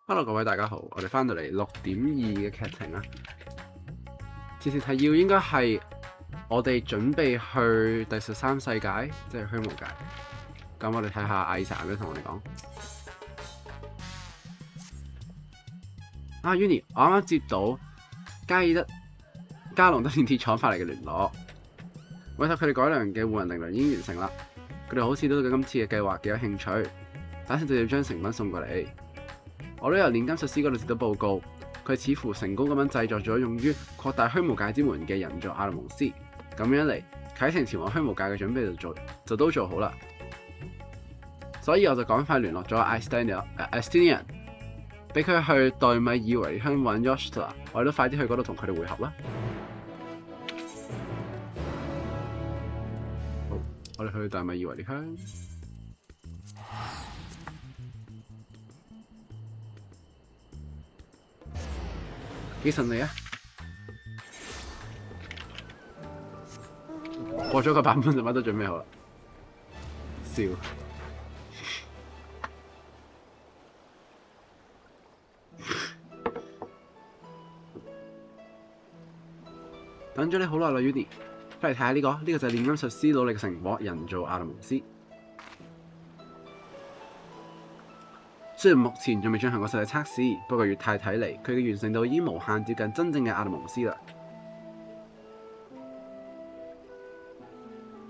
Hello，各位大家好，我哋翻到嚟6.2嘅劇情啦。次次提要應該係我哋準備去第13世界，即係虛無界。咁我哋睇下艾莎有咩同我哋講。Uni，我啱啱接到加隆德煉鐵廠發嚟嘅聯絡，委託佢哋改良嘅護人靈糧已經完成啦。佢哋好似都對今次嘅計劃幾有興趣，打算直接將成品送過嚟。我都由煉金術師嗰度接到報告，佢似乎成功咁樣製作咗用於擴大虛無界之門嘅人造阿特蒙斯。咁樣嚟，啟程前往虛無界嘅準備就都做好啦。所以我就趕快聯絡咗 Astinian， 俾佢去代米爾維鄉揾 Yoshta， 我哋都快啲去嗰度同佢哋會合啦。好，我哋去代米爾維鄉。幾順利啊！過咗個版本就乜都準備好啦。笑。等咗你好耐啦 ，Uni， 快嚟睇下呢個，呢個就係煉金術師努力嘅成果——人造阿特蒙斯。雖然目前仲未進行過實際測試，不過月太睇嚟，佢嘅完成度已經無限接近真正嘅阿特蒙斯啦。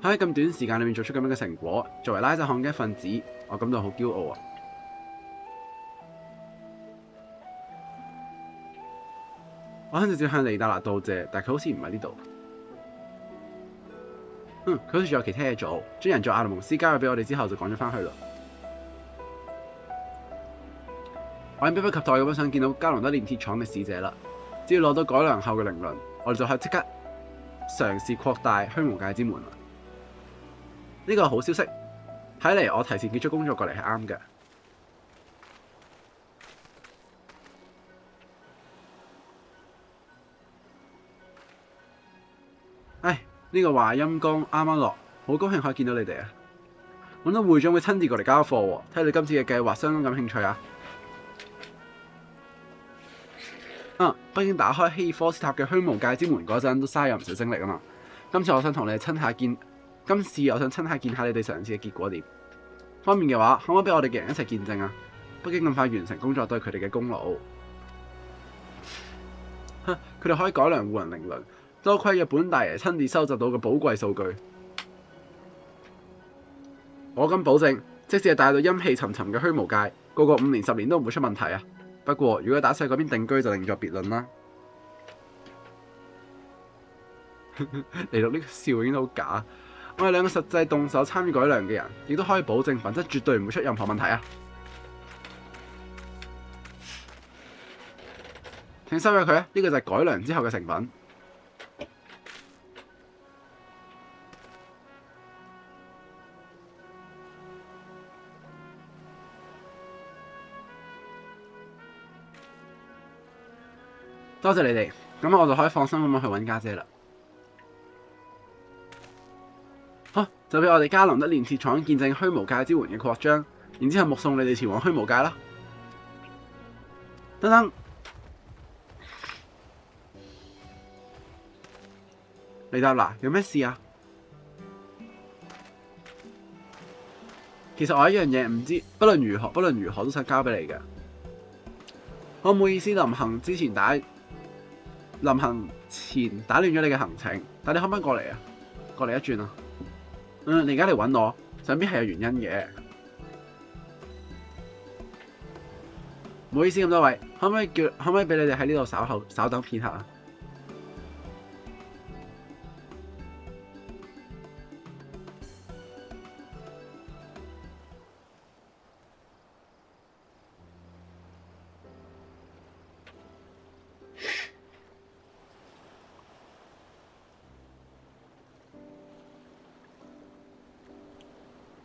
喺咁短時間裏面做出咁樣嘅成果，作為拉扎漢嘅一份子，我感到好驕傲啊！我想直接向尼達拿道謝，但佢好似唔喺呢度。佢好似仲有其他嘢做，將人造阿特蒙斯交咗俾我哋之後，就趕咗返去啦。我已經迫不及待咁想見到加隆德煉鐵廠嘅使者啦！只要攞到改良後嘅靈輪，我哋就可以即刻嘗試擴大虛無界之門啦！呢個係好消息，睇嚟我提前結束工作過嚟係啱嘅。唉，呢個話陰公啱啱落，好高興可以見到你哋啊！揾到會長會親自過嚟交貨喎，睇你今次嘅計劃相當感興趣啊！畢竟打開希爾科斯塔嘅虛無界之門嗰陣都嘥咗唔少精力啊嘛。今次我想親下見下你哋嘗試嘅結果點。方便嘅話，可唔可以俾我哋嘅人一齊見證啊？畢竟咁快完成工作都係佢哋嘅功勞。佢哋可以改良護人靈輪，多虧日本大爺親自收集到嘅寶貴數據。我敢保證，即使係帶到陰氣沉沉嘅虛無界，個5年10年都唔會出問題啊！不過，如果打晒嗰邊定居就另作別論啦。嚟到呢個笑已經好假。我哋兩個實際動手參與改良嘅人，亦都可以保證品質絕對唔會出任何問題啊！請收咗佢啊！呢個就係改良之後嘅成品。多謝你哋，咁我就可以放心咁樣去揾家姐啦。好，就俾我哋加隆德煉鐵廠見證虛無界之門嘅擴張，然之後目送你哋前往虛無界啦。等等，尼達拿，有咩事啊？其實我有一樣嘢唔知，不論如何都想交俾你嘅。我唔好意思臨行前打亂咗你嘅行程，但你可唔可以過嚟啊？過嚟一轉啊！你而家嚟揾我，想必係有原因嘅。唔好意思咁多位，可唔可以俾你哋喺呢度稍等片刻啊？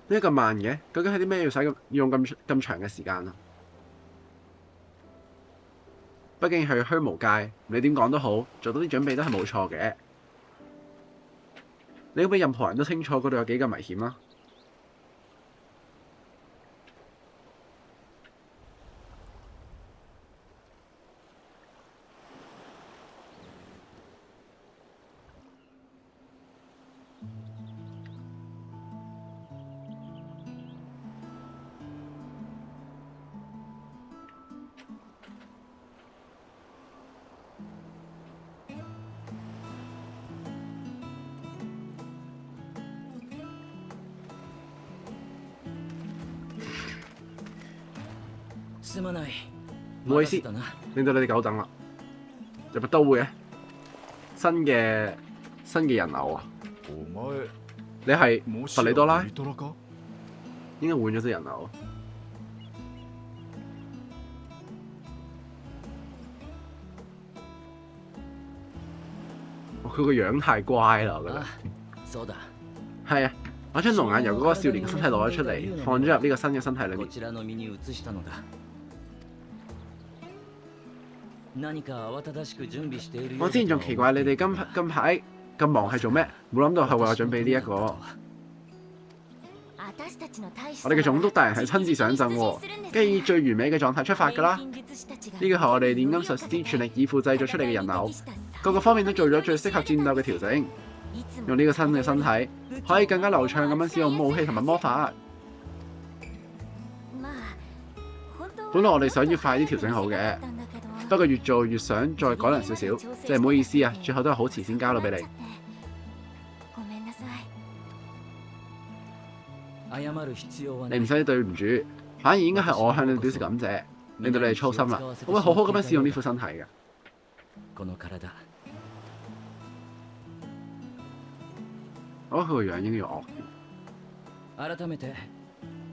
呢個咁慢嘅，究竟係啲咩要用咁長嘅時間啊？畢竟去虛無界，你點講都好，做到啲準備都係冇錯嘅。你要俾任何人都清楚嗰度有幾咁危險啦。唔好意思，令到你哋久等啦。入乜都會嘅新嘅人偶啊！你係弗里多拉？應該換咗隻人偶。佢個樣太乖啦，我覺得。係啊，我將龍眼由嗰個少年嘅身體攞咗出嚟，放咗入呢個新嘅身體裏面。我之前仲奇怪你哋近排咁忙係做咩？冇諗到係為我準備呢一個。我哋嘅總督大人係親自上陣喎，梗係以最完美嘅狀態出發㗎啦。呢個係我哋煉金術師全力以赴製作出嚟嘅人偶，各個方面都做咗最適合戰鬥嘅調整。用呢個新嘅身體，可以更加流暢咁樣使用武器同埋魔法。本來我哋想要快啲調整好嘅，不過越做越想再改良少少，即係唔好意思啊，最後都係好遲先交到俾你。你唔使對唔住，反而應該係我向你哋表示感謝，令到你哋操心啦。我會好好咁樣使用呢副身體嘅。我覺得佢個樣應該要惡啲。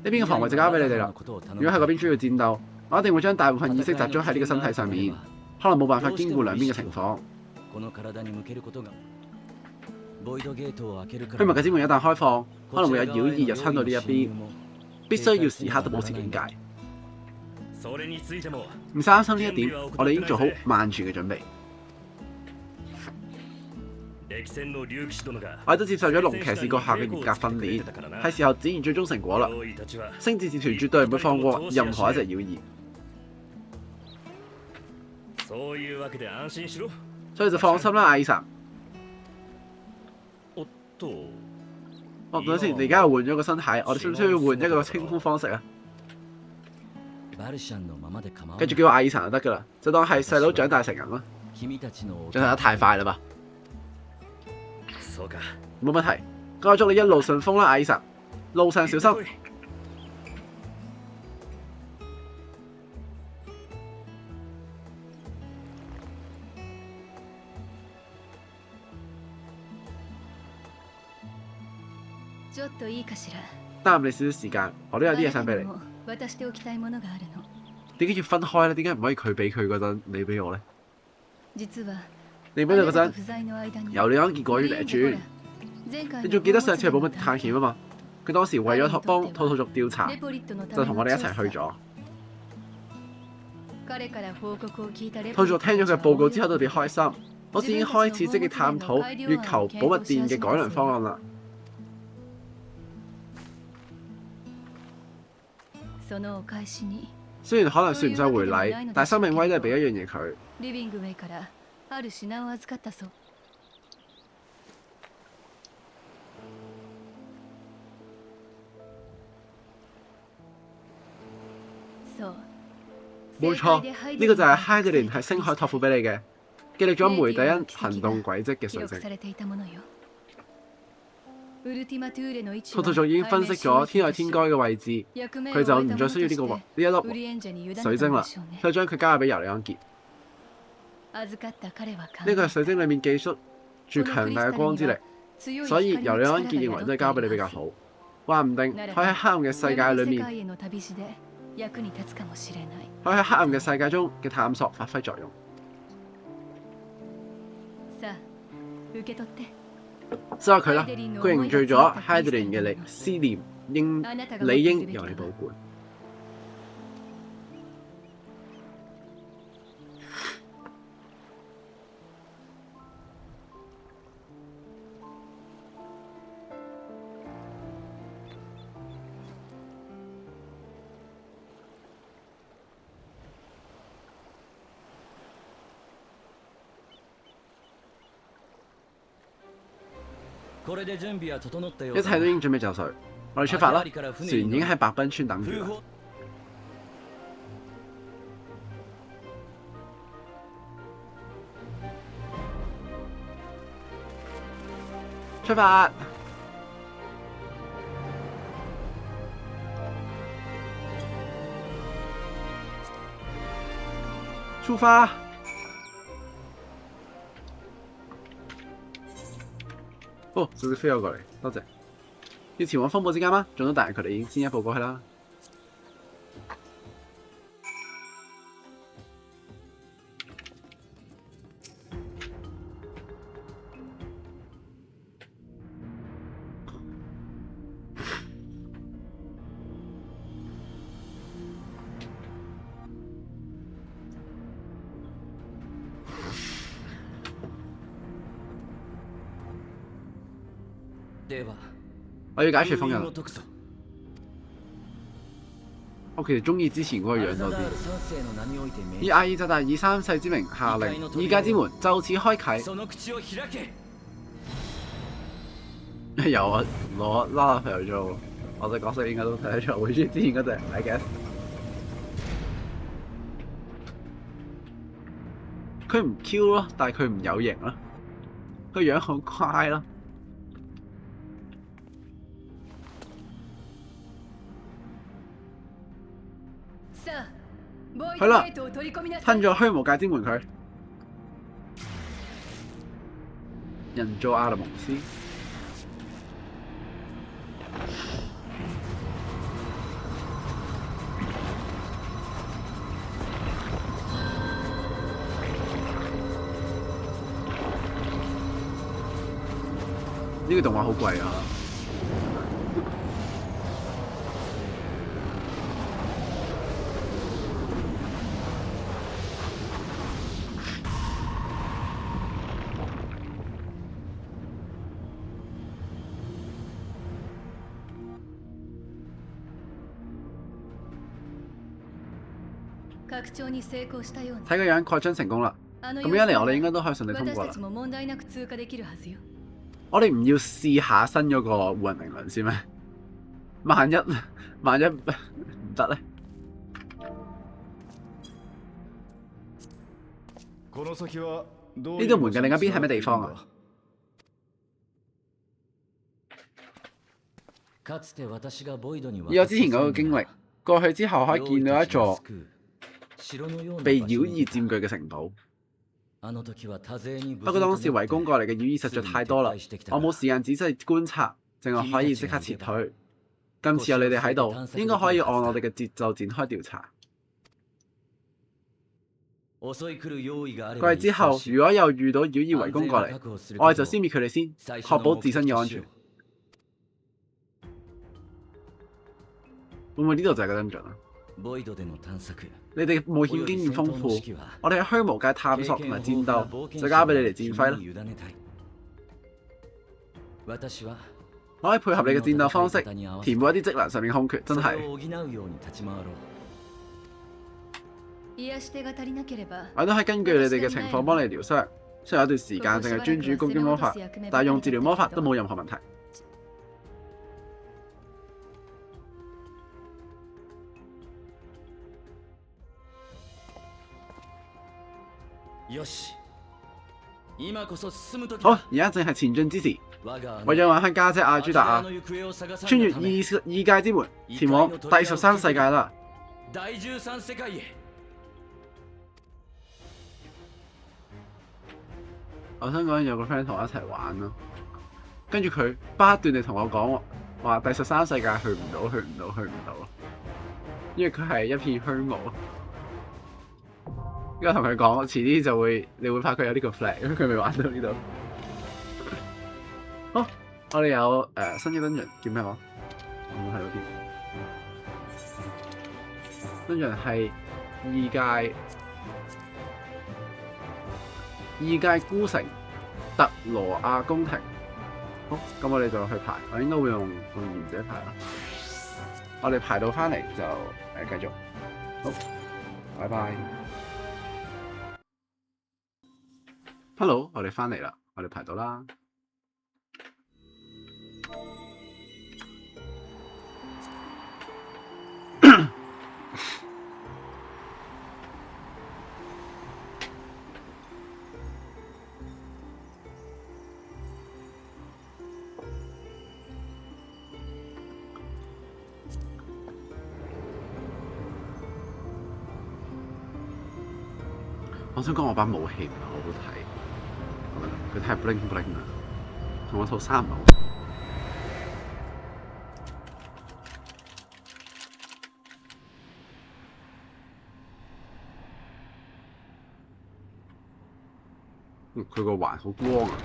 呢邊嘅防衞就交俾你哋啦。如果喺嗰邊需要戰鬥，我一定會將大部分意識集中喺呢個身體上面，可能冇辦法兼顧兩邊嘅情況。虛無嘅之門一旦開放，可能會有妖異入侵到呢一邊，必須要時刻都保持警戒。唔使擔心呢一點，我哋已經做好萬全嘅準備。我哋都接受咗龍騎士閣下嘅嚴格訓練，係時候展現最終成果啦。星戰士團絕對唔會放過任何一隻妖異，所以就放心啦，阿爾神。等陣先，你而家又換咗個身體，我哋需唔需要換一個稱呼方式啊？繼續叫我阿爾神就得噶啦，就當係細佬長大成人啦。長大得太快啦吧？冇問題，咁我祝你一路順風啦，阿爾神，路上小心。耽誤你少少時間，我都有啲嘢想俾你。點解要分開咧？點解唔可以佢俾佢嗰陣，你俾我咧？你俾佢嗰陣，由你安結果於嚟轉。你仲記得上次去寶物探險啊嘛？佢當時為咗幫兔兔族調查，就同我哋一齊去咗。兔族聽咗佢嘅報告之後都特別開心，好似已經開始積極探討月球寶物殿嘅改良方案啦。雖然可能算唔上回禮，但係生命威都係俾一樣嘢佢。冇錯，呢個就係海德蓮喺星海託付俾你嘅，記錄咗梅蒂恩行動軌跡嘅訊息。兔兔族已經分析咗天外天該嘅位置，佢就唔再需要呢一粒水晶啦，就將佢交俾尤里安傑。呢個係水晶裏面寄宿住強大嘅光之力，所以尤里安傑認為都係交俾你比較好。話唔定可以喺黑暗嘅世界裏面，可以喺黑暗嘅世界中嘅探索發揮作用。收下佢啦，佢凝聚咗海德蓮嘅思念，理應由你保管。一切都已經準備就緒，我哋出發啦！船已經喺白濱村等住啦。出發！出發！哦，直接飛咗過嚟，多謝。要前往風暴之間嗎？仲都大人佢哋已經先一步過去啦。我要解除封印。我其實中意之前嗰個樣多啲。以阿爾扎達以三世之名下令，異界之門就此開啟。有啊，攞拉拉朋友做，我隻角色應該都睇得出會中意之前嗰隻，I guess。佢唔 Q 咯，但係佢唔有型咯，個樣好乖咯。係啦，吞咗虛無界之門佢。人造阿特蒙斯。呢個動畫好貴啊！睇個樣擴張成功啦，咁樣嚟我哋應該都可以順利通過啦。我哋唔要試下新嗰個護人靈輪先咩？萬一唔得咧？呢度門嘅另一邊係咩地方啊？以我之前嗰個經歷，過去之後可以見到一座被妖異佔據嘅城堡。不過當時圍攻過嚟嘅妖異實在太多啦，我冇時間仔細觀察，淨係可以即刻撤退。今次有你哋喺度，應該可以按我哋嘅節奏展開調查。過嚟之後，如果又遇到妖異圍攻過嚟，我哋就先滅佢哋先，確保自身嘅安全。會唔會呢度就係個 dungeon 啊？你哋冒險經驗豐富，我哋喺虛無界探索同埋戰鬥，就交俾你哋指揮啦。我可以配合你嘅戰鬥方式，填補一啲職能上面嘅空缺，真係。我都係根據你哋嘅情況幫你療傷，雖然有一段時間淨係專注攻擊魔法，但係用治療魔法都冇任何問題。好，而家正係前進之時。為咗揾翻家姐阿朱達亞，穿越異界之門，前往第13世界啦！我想講有個 friend 同我一齊玩咯，跟住佢不斷地同我講話第13世界去唔到，因為佢係一片虛無。而家同佢講，遲啲就會，你會發覺有呢個 flag，因為佢未玩到呢度。好，我哋有新嘅 dungeon 叫咩話？我冇睇到添。dungeon 係異界孤城特羅亞宮廷。好，咁我哋就去排，我應該會用賢者排啦。我哋排到翻嚟就繼續。好，拜拜。Hello， 我哋翻嚟啦，我哋排到啦。我想講我把武器唔係好好睇，我覺得佢太 bling bling 啦，同我套衫唔係好。佢個環好光啊！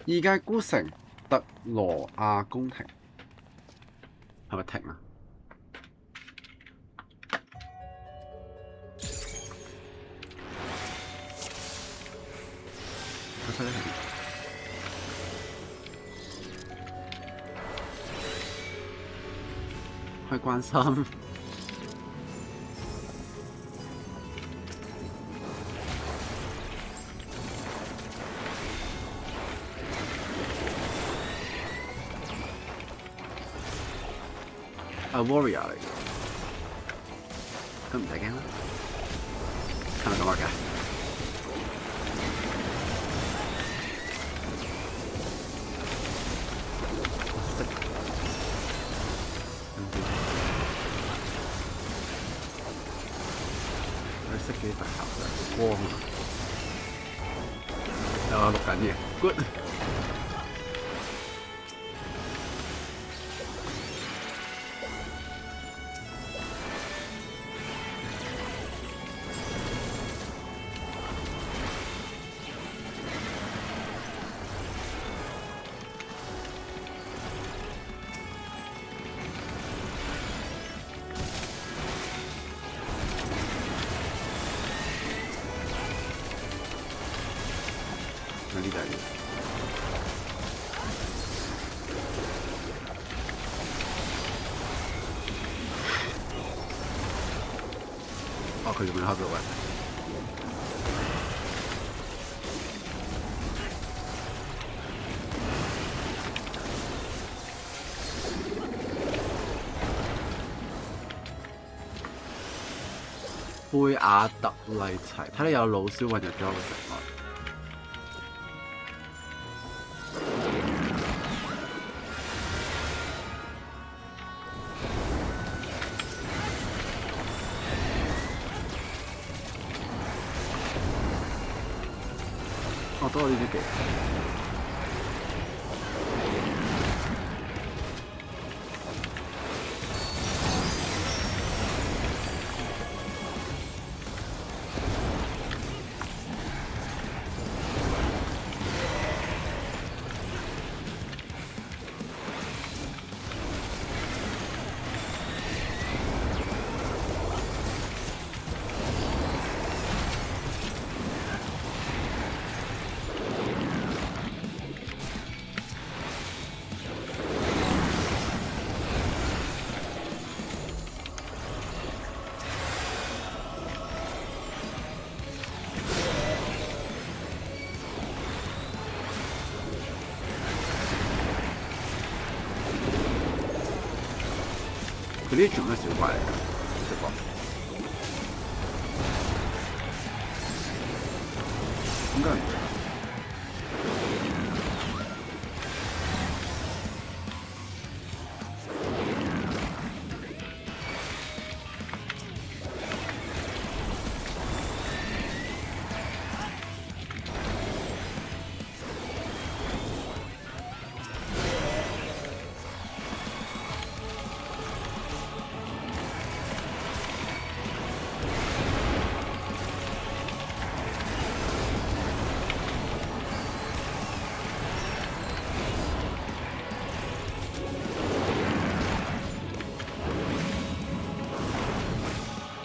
二界孤城特羅亞宮廷係咪停啊？佢出咗係邊？可以關心。Warrior 嚟嘅，咁唔使驚啦，係咪咁話㗎？我識幾大效嘅光啊！有我錄緊嘅 ，good。呢就係哦，佢仲未開到嘅。貝亞特麗齊，睇你有老蕭混入咗我嘅城內。多呢啲技。佢呢啲全部都係小怪嚟㗎，直覺。應該唔會。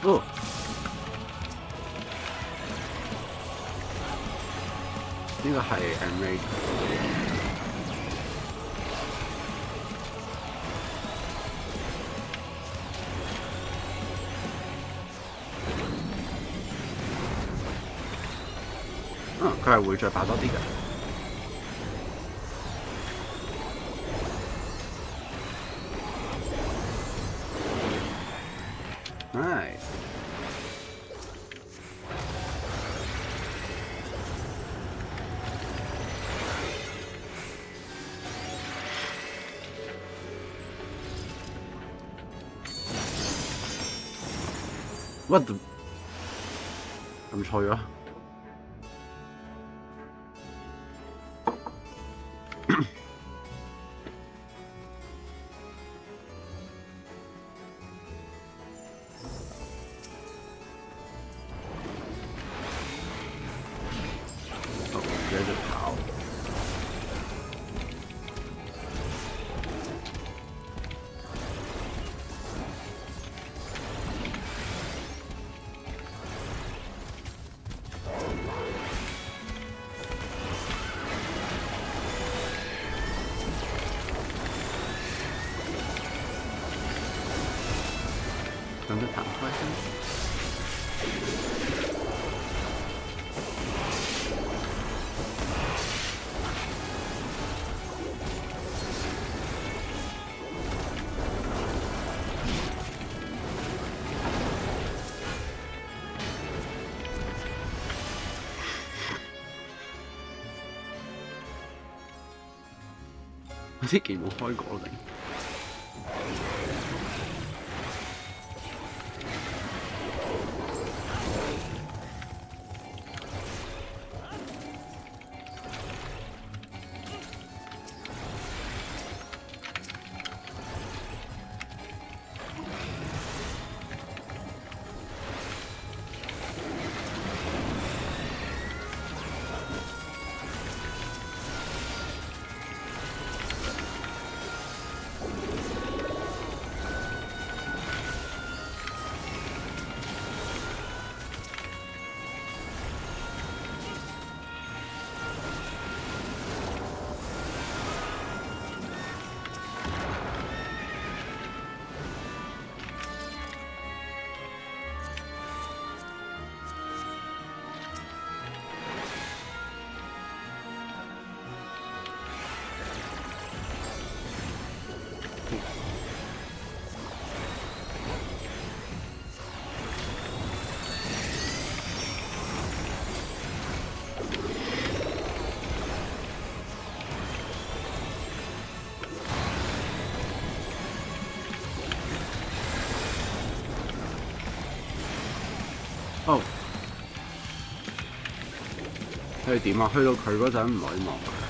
哦，呢個係 Enrage。佢係會再爆多啲嘅。Nice。What the？咁脆咯。接着跑。等着弹开先。我啲鍵冇開過定？哦，佢點啊？去到佢嗰陣唔可以望佢。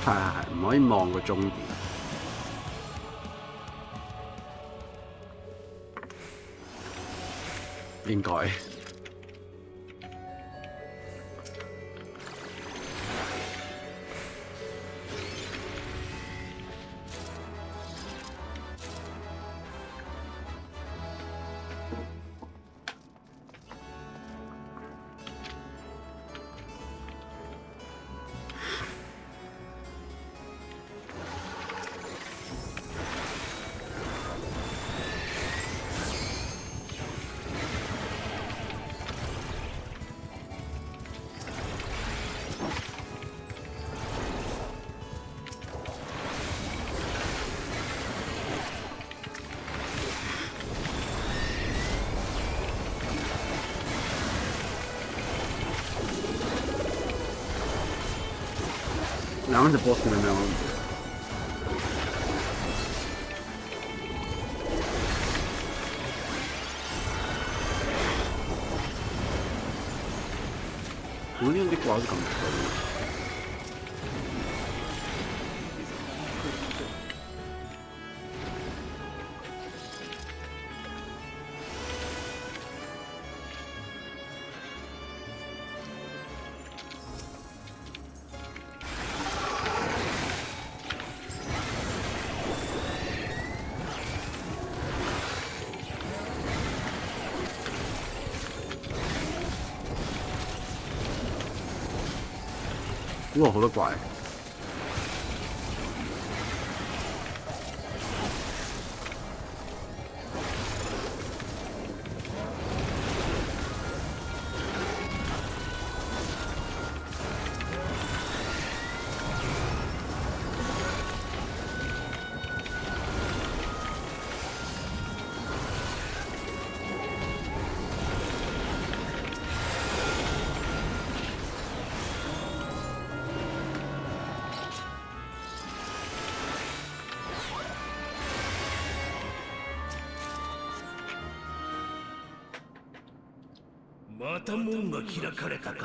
係唔可以望個終點，應該。兩隻 boss 咁樣。呢啲掛都咁水。哇！好多怪。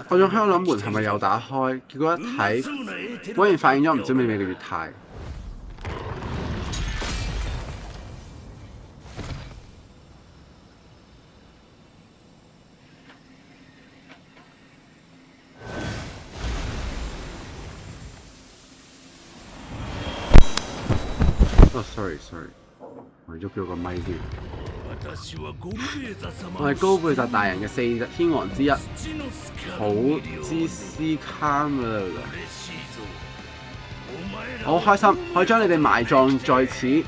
我仲喺度諗門係咪又打開，結果一睇，果然發現咗唔知咩嘅月態。哦，sorry，為咗叫個咪添。我係高貝薩大人嘅4隻天王之一，好茲斯卡勒。我好開心可以將你哋埋葬在此。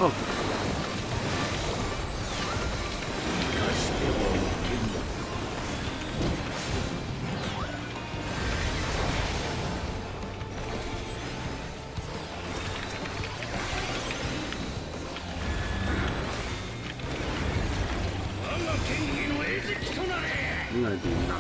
哦。呢個係點㗎？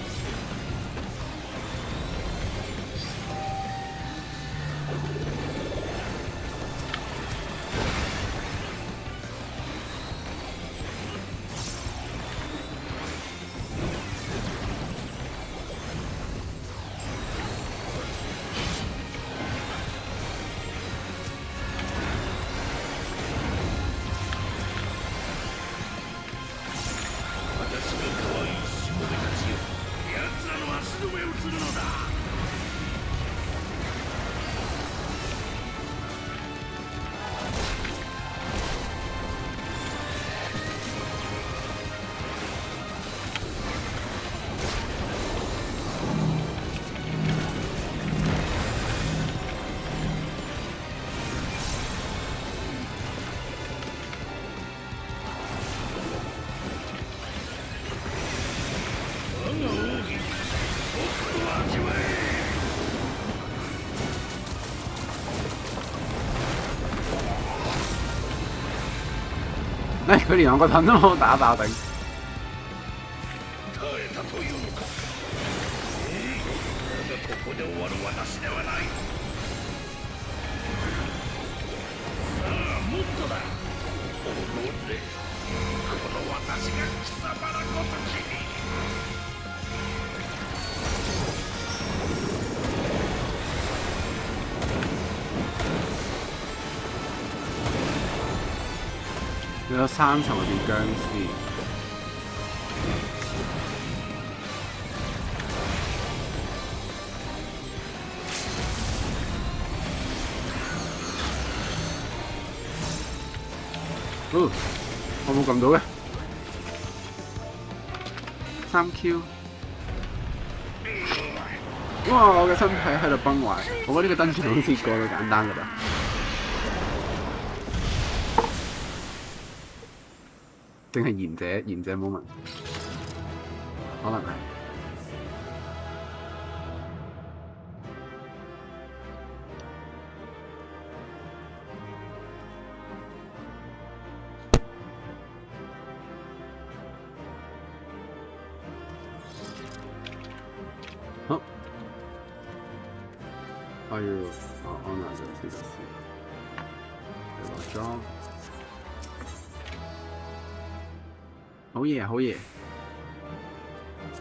佢連我個盾都冇打爆頂。有3層入邊僵屍。我冇撳到嘅。3 3Q。哇！我嘅身體喺度崩壞，我覺得呢個燈柱好似過到簡單㗎啦。定係賢者 moment， 可能係。好，我要安下陣先，落裝。好嘢，好嘢！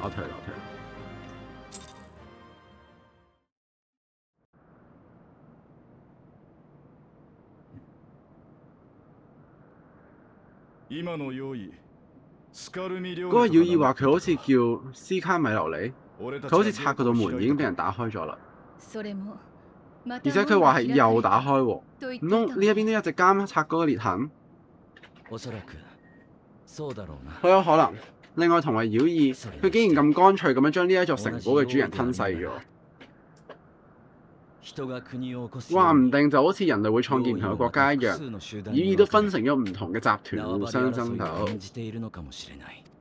我退。嗰個妖異話佢好似叫斯卡米洛里，佢好似拆嗰道門已經俾人打開咗啦。而且佢話係又打開喎，唔通呢一邊都一直監察嗰個裂痕？好有可能。另外同為妖異，佢竟然咁乾脆咁樣將呢一座城堡嘅主人吞噬咗。話唔定就好似人類會創建唔同嘅國家一樣，妖異都分成咗唔同嘅集團互相爭鬥。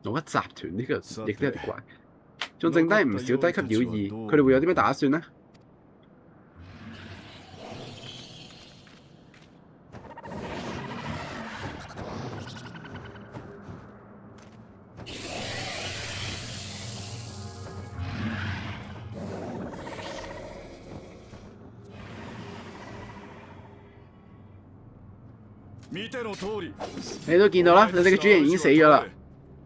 攞一集團呢個亦都有啲怪，仲剩低唔少低級妖異，佢哋會有啲咩打算呢？你都見到啦，你哋嘅主人已經死咗啦，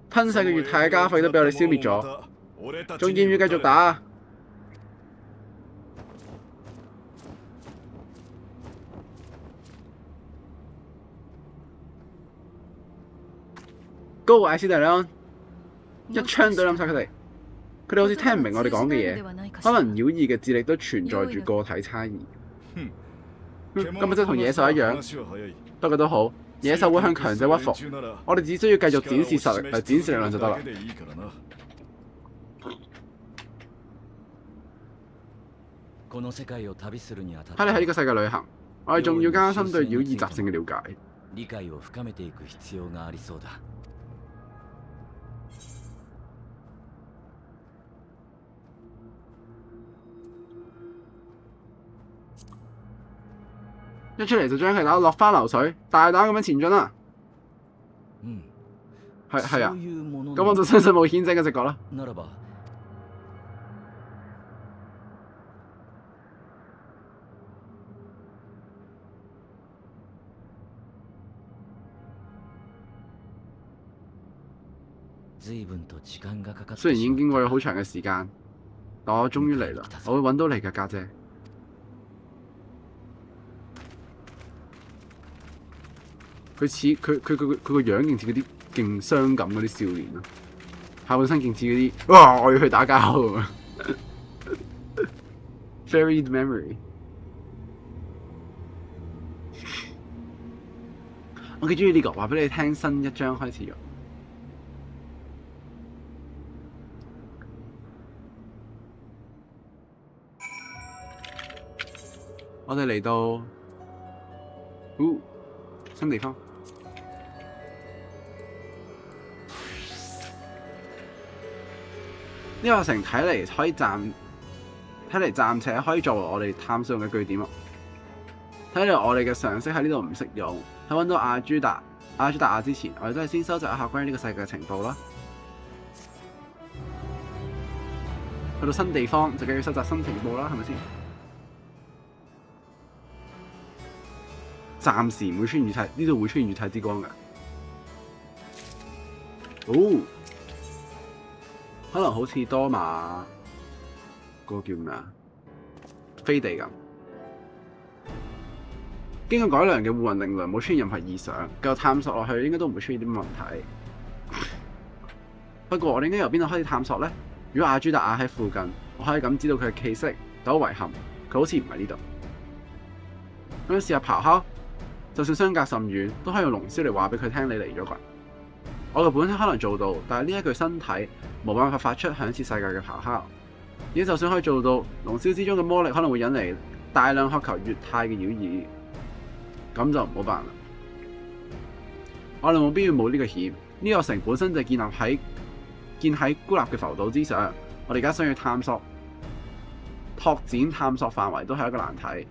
吞噬嘅月太嘅家費都俾我哋消滅咗，仲要唔要繼續打啊？高艾斯蒂安，一槍對冧晒佢哋。佢哋好似聽唔明我哋講嘅嘢，可能妖異嘅智力都存在住個體差異。咁咪即係同野獸一樣。不過都好，野獸會向強者屈服，我哋只需要繼續展示實力，展示力量就得啦。喺你喺呢個世界旅行，我哋仲要加深對妖異習性嘅了解。一出嚟就將佢打落翻流水，大膽咁樣前進啦！係啊，咁我就相信冇顯精嘅直覺啦。雖然已經經過咗好長嘅時間，但我終於嚟啦！我會揾到你嘅家姐。佢似佢個樣勁似嗰啲勁傷感嗰啲少年咯，下半身勁似嗰啲哇！我要去打交咁啊！Fairy memory， 我幾中意呢個，話俾你聽，新一章開始咗。我哋嚟到，新地方。呢個城睇嚟暫且可以作為我哋探索嘅據點喎。睇嚟我哋嘅常識喺呢度唔適用。喺揾到阿朱達亞之前，我哋都係先收集一下關於呢個世界嘅情報啦。去到新地方就梗要收集新情報啦，係咪先？暫時唔會出現呢度會出現月太之光㗎。可能好似多馬嗰個叫咩啊？飛地咁。經過改良嘅護雲定律冇出現任何異常，繼續探索落去應該都唔會出現啲問題。不過我哋應該由邊度開始探索呢？如果阿朱達亞喺附近，我可以感知到佢嘅氣息，但好遺憾，佢好似唔喺呢度。咁試下咆哮，就算相隔甚遠，都可以用龍嘯嚟話俾佢聽你嚟咗啩。我嘅本體可能做到，但係呢一具身體冇辦法發出響徹世界嘅咆哮。而就算可以做到，龍嘯之中嘅魔力可能會引嚟大量渴求液態嘅妖異，咁就唔好辦啦。我哋冇必要冒呢個險。呢個城本身就建喺孤立嘅浮島之上，我哋而家想要拓展探索範圍都係一個難題。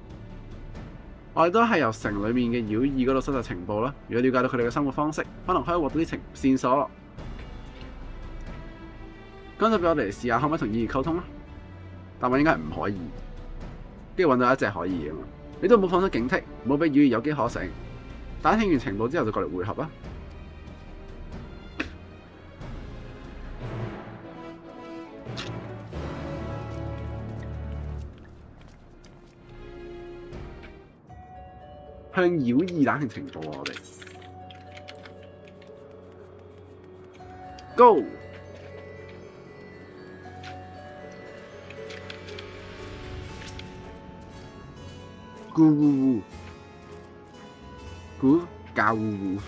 我哋都係由城裏面嘅妖異嗰度收集情報啦。如果了解到佢哋嘅生活方式，可能可以獲得啲線索。咁就俾我哋試下可唔可以同妖異溝通啦。答案應該係唔可以。跟住揾到一隻可以啊嘛。你都冇放鬆警惕，唔好俾妖異有機可乘。打聽完情報之後就過嚟會合啦。向妖異打聽情報啊！我哋 Go 咕嘎咕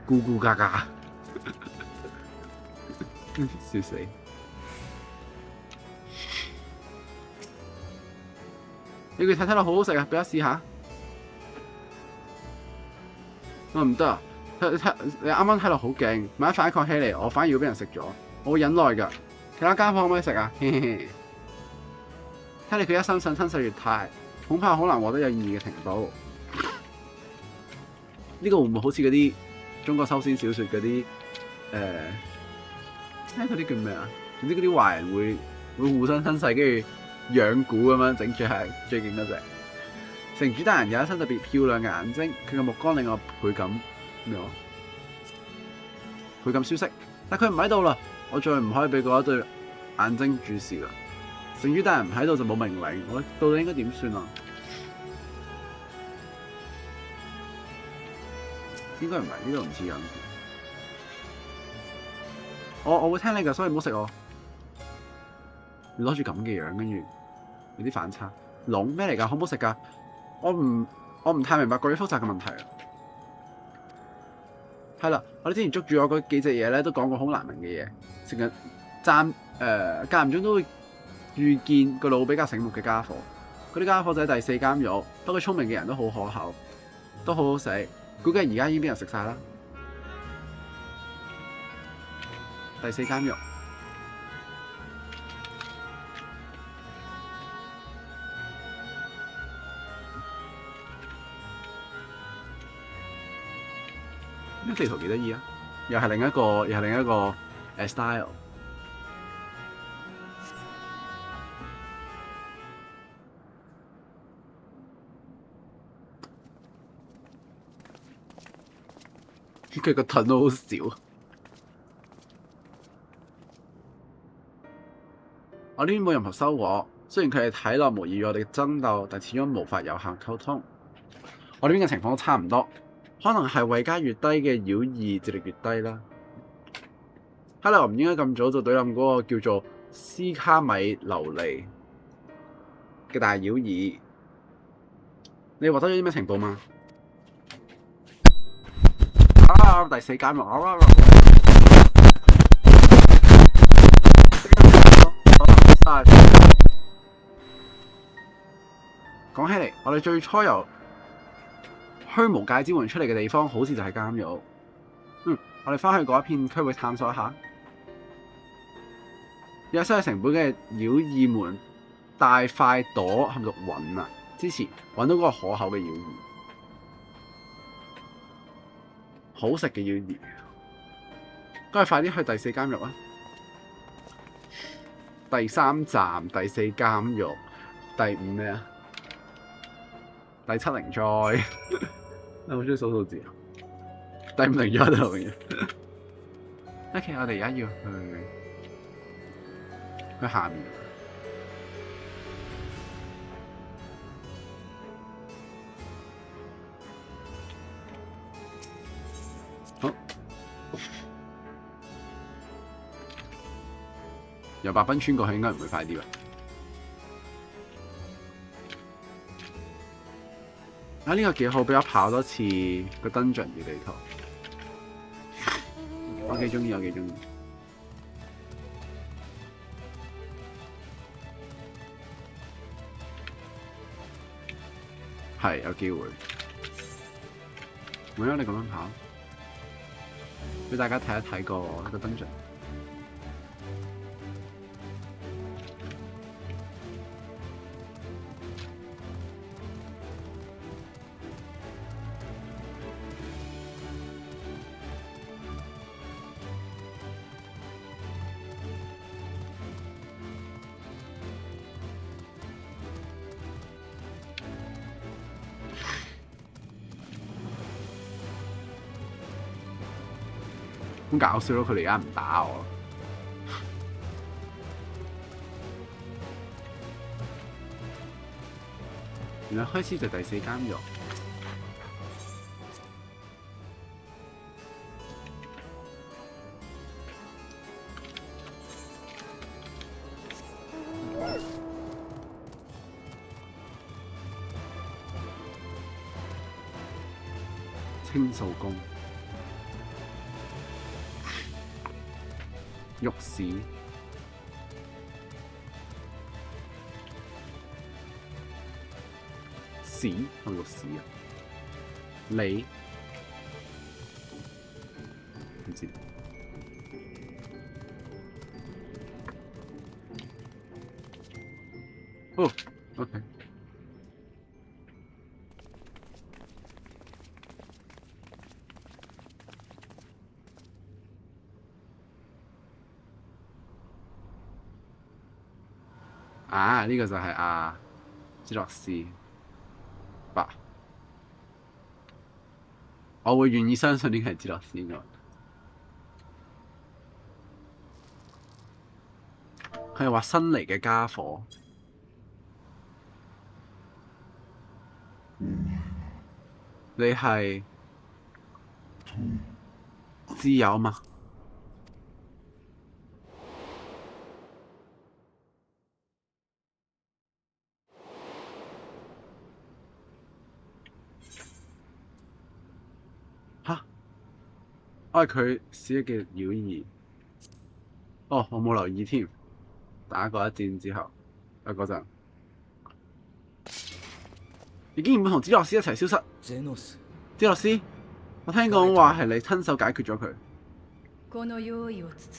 咕嘎嘎，笑死！你佢睇落好好食啊，俾我試下。我唔得啊！你啱啱睇落好勁，萬一反抗起嚟，我反而要俾人食咗。我會忍耐㗎。其他間房可唔可以食啊？睇嚟佢一心想吞噬液態，恐怕好難獲得有意義嘅情報。呢個會唔會好似嗰啲中國修仙小説嗰啲嗰啲叫咩啊？總之嗰啲壞人會互相吞噬，跟住養蠱咁樣整住係最勁嗰隻。城主大人有一雙特別漂亮嘅眼睛，佢嘅目光令我倍感舒適。但佢唔喺度啦，我再唔可以俾嗰一對眼睛注視啦。城主大人唔喺度就冇命令，我到底應該點算啊？應該唔係，呢度唔似樣。我會聽你㗎，所以唔好食我。你攞住咁嘅樣，跟住有啲反差。龍咩嚟㗎？好唔好食㗎？我唔太明白過於複雜嘅問題啊。係啦，我哋之前捉住我嗰幾隻嘢咧，都講過好難明嘅嘢，成日間唔中都會遇見個腦比較醒目嘅家伙。嗰啲家伙就喺第四監獄，不過聰明嘅人都好可口，都好好食。估計而家已經俾人食晒啦。第四監獄。呢個地圖幾得意啊！又係另一個style。佢個盾都好少。我呢邊冇任何收穫，雖然佢哋睇落無異於我哋嘅爭鬥，但始終無法有效溝通。我呢邊嘅情況都差唔多。可能係位階越低嘅妖異智力越低啦。睇嚟我唔應該咁早就懟冧嗰個叫做斯卡米琉璃嘅大妖異。你獲得咗啲咩情報嗎？第四監獄。講起嚟，我哋最初由虛無界之門出嚟嘅地方，好似就係監獄。我哋翻去嗰一片區域探索一下。有失去成本嘅妖異們大塊朵陷入揾啊！之前揾到嗰個可口嘅妖異，好食嘅妖異，咁快啲去第四監獄啊！第3站第四監獄，第5咩啊？第7靈災。我好中意數數字啊！第5靈災就係乜嘢？OK， 我哋而家要去下面。好，由白濱村過去應該唔會快啲吧？啊，呢個幾好，俾我跑多次個 dungeon 嘅地圖。幾中意，我幾中意。係有機會。唔好，你咁樣跑，俾大家睇一睇個登場。咁搞笑咯！佢哋而家唔打我。原來開始就第4監獄。清掃工。浴屎，屎係咪浴屎啊？你唔知。哦，OK。啊！呢個就係芝諾斯吧？我會願意相信呢個係芝諾斯㗎。佢係話新嚟嘅家伙。你係自由嘛？嚇！我係佢使嘅妖異。哦，我冇留意添。打過一戰之後，嗰陣，你竟然會同芝諾斯一齊消失？芝諾斯，我聽講話係你親手解決咗佢。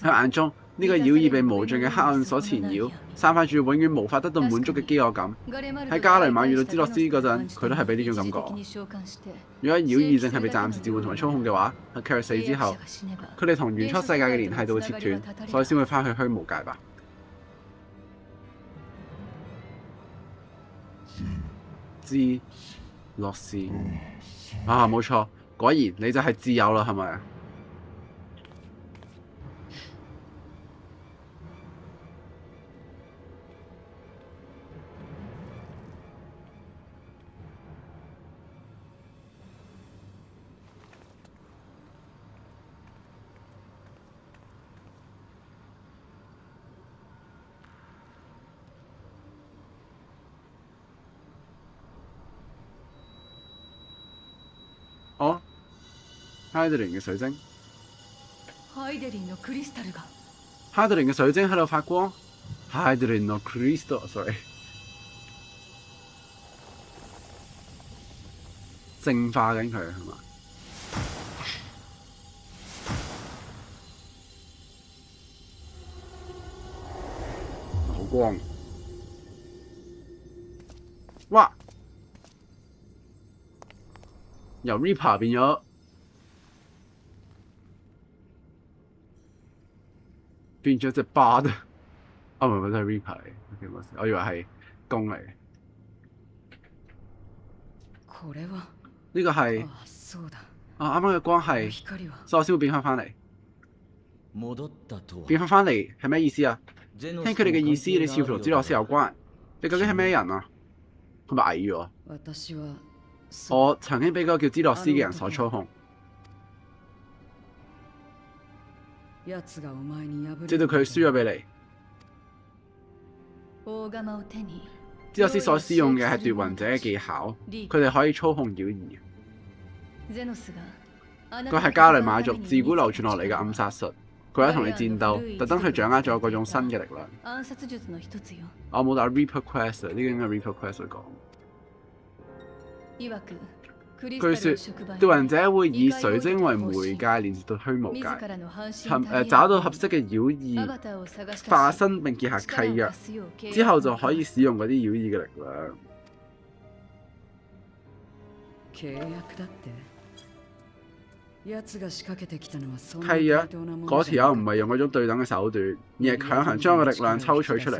喺眼中，呢個妖異被無盡嘅黑暗所纏繞，散發住永遠無法得到滿足嘅飢餓感。喺加雷曼遇到芝諾斯嗰陣，佢都係俾呢種感覺。如果妖異淨係被暫時召喚同埋操控嘅話，喺佢死之後，佢哋同原初世界嘅聯繫就會切斷，所以先會翻去虛無界吧。芝諾斯啊，冇錯，果然你就係自由啦，係咪啊？哦，哈德林嘅水晶。哈德林嘅水晶喺度發光。哈德林のクリスタル ，sorry， 淨化緊佢係嘛？好光。哇！由 Reaper 變咗隻 Bard。哦，唔係，都係 Reaper 嚟。我以為係弓嚟。呢個係啱啱嘅光係，所以我先會變翻嚟。變翻嚟係咩意思啊？聽佢哋嘅意思，你似乎同芝諾斯有關。你究竟係咩人啊？係咪矮咗？我曾經俾嗰個叫芝諾斯嘅人所操控，直到佢輸咗俾你。芝諾斯所使用嘅係奪魂者嘅技巧，佢哋可以操控妖異。佢係加雷馬族自古流傳落嚟嘅暗殺術，佢為咗同你戰鬥，特登去掌握咗嗰種新嘅力量。我冇打 Reaper Quest 呢個應該 Reaper Quest 去講。據說奪魂者會以水晶為媒介連接到虛無界，找到合適嘅妖異化身並結下契約，之後就可以使用嗰啲妖異嘅力量。契約嗰條友唔係用嗰種對等嘅手段，而係強行將個力量抽取出嚟。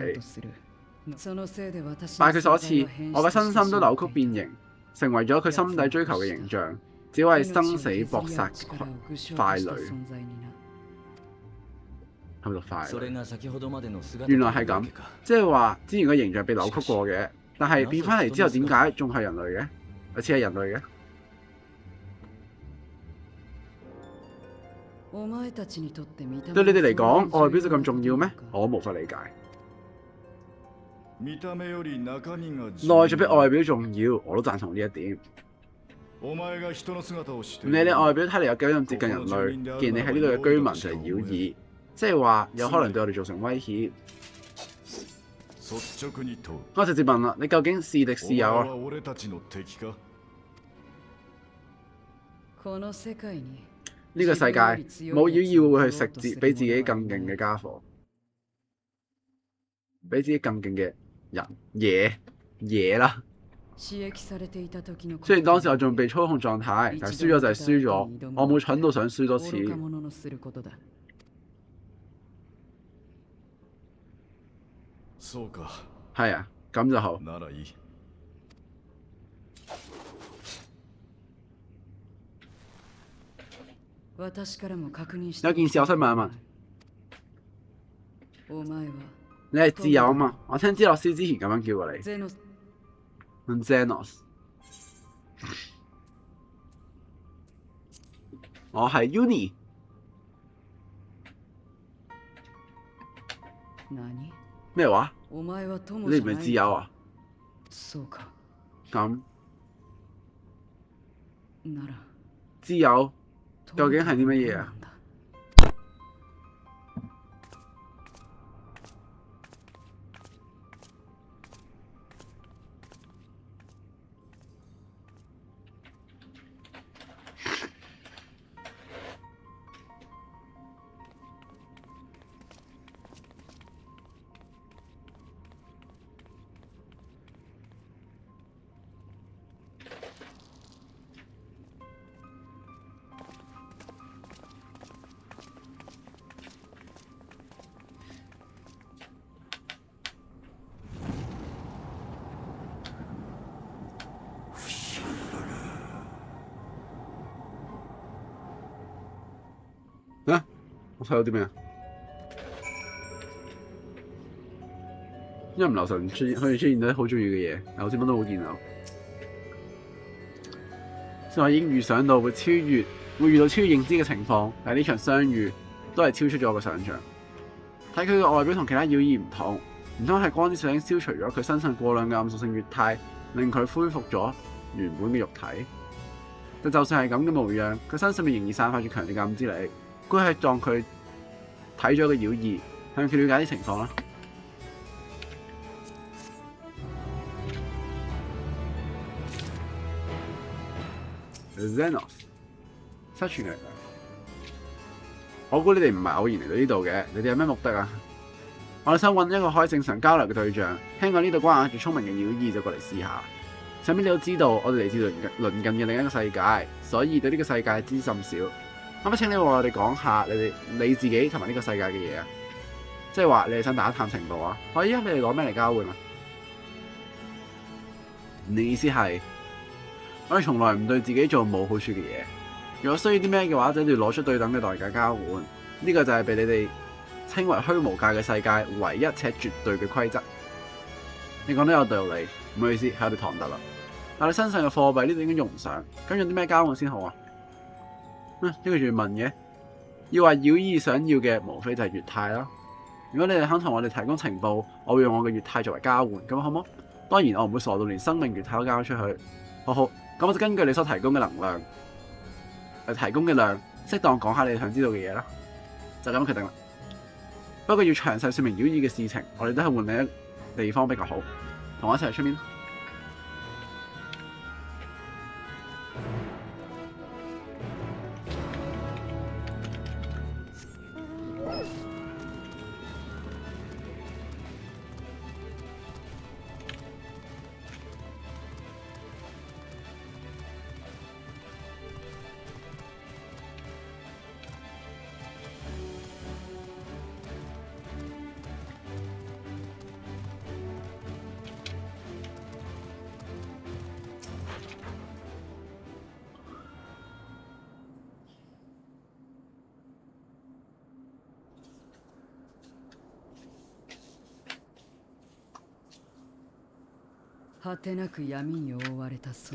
拜佢所賜，我嘅身心都扭曲變形，成為咗佢心底追求嘅形象，只為生死搏殺傀儡。喺度傀儡，原來係咁，即係話之前個形象被扭曲過嘅，但係變翻嚟之後，點解仲係人類嘅？似係人類嘅？對你哋嚟講，外表就咁重要咩？我無法理解。內在比外表重要，我都贊同呢一點。你外表睇嚟有幾咁接近人類，既然你喺呢度嘅居民就係妖異，即係話有可能對我哋造成威脅。我直接問啦，你究竟是敵是友啊？呢個世界冇妖異會去食比自己更勁嘅家伙，比自己更勁嘅人嘢啦。雖然當時我仲被操控狀態，但係輸咗就係輸咗，我冇蠢到想輸多次。係啊，咁就好。有件事我想問一問，你係自由啊嘛？我聽芝諾斯之前咁樣叫過你。Zenos， 我係 Uni。咩話？你唔係自由啊？咁自由究竟係啲乜嘢啊？我睇到啲咩啊？因為唔留神出現，可以出現到啲好重要嘅嘢，但好似乜都冇見到。所以我已經預想到會遇到超越認知嘅情況，但係呢場相遇都係超出咗我嘅想像。睇佢嘅外表同其他妖異唔同，唔通係光之水晶消除咗佢身上過量嘅暗屬性液態，令佢恢復咗原本嘅肉體？但就算係咁嘅模樣，佢身上面仍然散發住強烈嘅暗之力。佢係當佢睇咗個妖異，向佢了解啲情況啦。Zenos， 失傳嘅力量。我估你哋唔係偶然嚟到呢度嘅，你哋有咩目的啊？我哋想揾一個可以正常交流嘅對象。聽講呢度關住聰明嘅妖異，就過嚟試下。想必你都知道，我哋嚟自鄰近嘅另一個世界，所以對呢個世界知甚少。可唔可以請你為我哋講下你自己同埋呢個世界嘅嘢啊？即係話你哋想打探情報啊？可以啊，你哋攞咩嚟交換啊？你意思係我哋從來唔對自己做冇好處嘅嘢，如果需要啲咩嘅話，就要攞出對等嘅代價交換。呢個就係被你哋稱為虛無界嘅世界唯一且絕對嘅規則。你講得有道理，唔好意思，喺我哋唐突啦。但你身上嘅貨幣呢度應該用唔上，咁用啲咩交換先好啊？呢個仲要問嘅？要話妖異想要嘅，無非就係月態啦。如果你哋肯同我哋提供情報，我會用我嘅月態作為交換，咁好唔好？當然我唔會傻到連生命月態都交出去。好，咁我就根據你所提供嘅能量，提供嘅量適當講下你想知道嘅嘢啦，就咁決定啦。不過要詳細説明妖異嘅事情，我哋都係換另一地方比較好。同我一齊出面。睇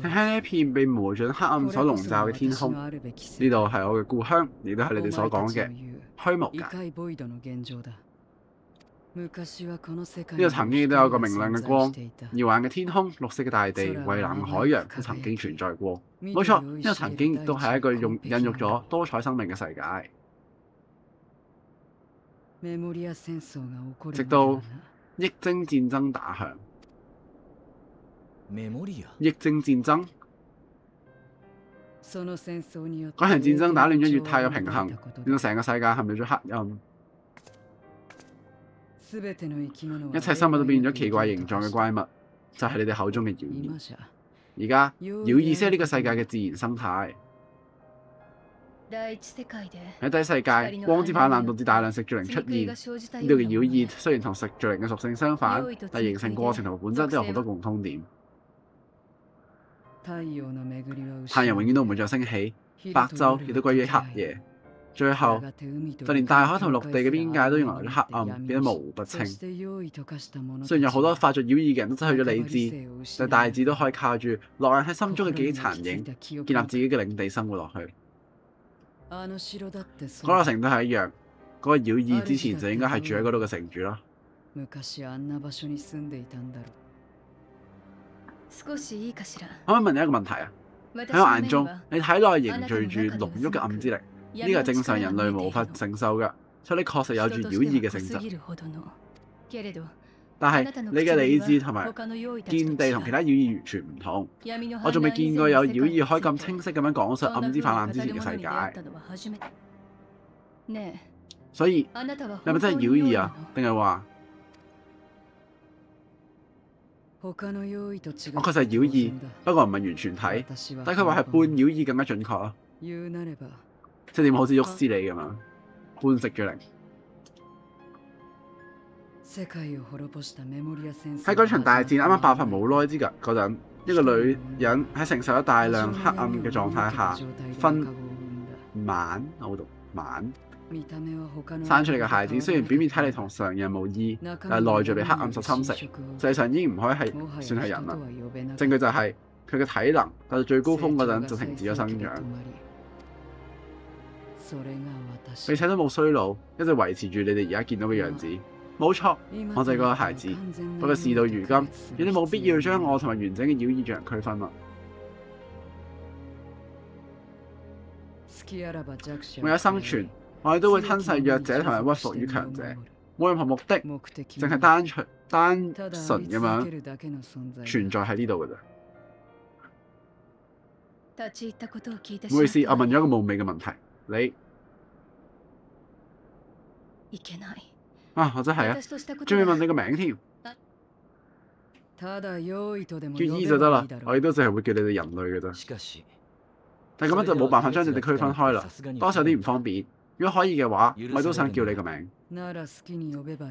喺呢一片被無盡黑暗所籠罩嘅天空，呢度係我嘅故鄉，亦都係你哋所講嘅虛無界。呢度曾經亦都有個明亮嘅光，耀眼嘅天空、綠色嘅大地、蔚藍嘅海洋都曾經存在過。冇錯，呢度曾經都係一個孕育咗多彩生命嘅世界。直到益晶戰爭打響。益晶戰爭嗰場戰爭打亂咗月態嘅平衡，令到成個世界陷入咗黑暗。一切生物都變咗奇怪形狀嘅怪物，就係你哋口中嘅妖異。而家妖異先係呢個世界嘅自然生態。喺第一世界，光之泛濫導致大量食住靈出現。呢度嘅妖異雖然同食住靈嘅屬性相反，但形成過程同本質都有好多共通點。太陽永遠都唔會再升起，白晝亦都歸於黑夜。最後，就連大海同陸地嘅邊界都融為咗黑暗，變得模糊不清。雖然有好多化作妖異嘅人都失去咗理智，但大致都可以靠住烙印喺心中嘅記憶殘影，建立自己嘅領地生活落去。嗰個城都係一樣，嗰個妖異之前就應該係住喺嗰度嘅城主啦。可唔可以問你一個問題啊？喺我眼中，你體內凝聚住濃郁嘅暗之力，呢個係正常人類無法承受嘅，所以你確實有住妖異嘅性質。但係你嘅理智同埋見地同其他妖異完全唔同。我仲未見過有妖異可以咁清晰咁樣講述暗之泛濫之前嘅世界。所以你係咪真係妖異啊？定係話？我確實係妖異，不過唔係完全體，但佢話係半妖異更加準確啊！即係點好似喐斯你咁樣，半食住靈。喺嗰場大戰啱啱爆發冇耐之嗰陣，一個女人喺承受咗大量黑暗嘅狀態下，我讀晚生出嚟嘅孩子，雖然表面睇嚟同常人無異，但係內在被黑暗所侵蝕，實際上已經唔可以算係人啦。證據就係佢嘅體能達到最高峰嗰陣就停止咗生長，並且都冇衰老，一直維持住你哋而家見到嘅樣子。冇錯，我就係嗰個孩子。不過事到如今，你哋冇必要將我同埋完整嘅妖異進行區分啦。為咗生存，我哋都會吞噬弱者同埋屈服於強者，冇任何目的，淨係單純咁樣存在喺呢度㗎咋。唔好意思，我問咗一個冒昧嘅問題，你我真係啊，仲要問你個名添，叫伊就得啦。我亦都淨係會叫你哋人類㗎咋。但咁樣就冇辦法將你哋區分開啦，多少有啲唔方便。如果可以嘅話，我都想叫你個名，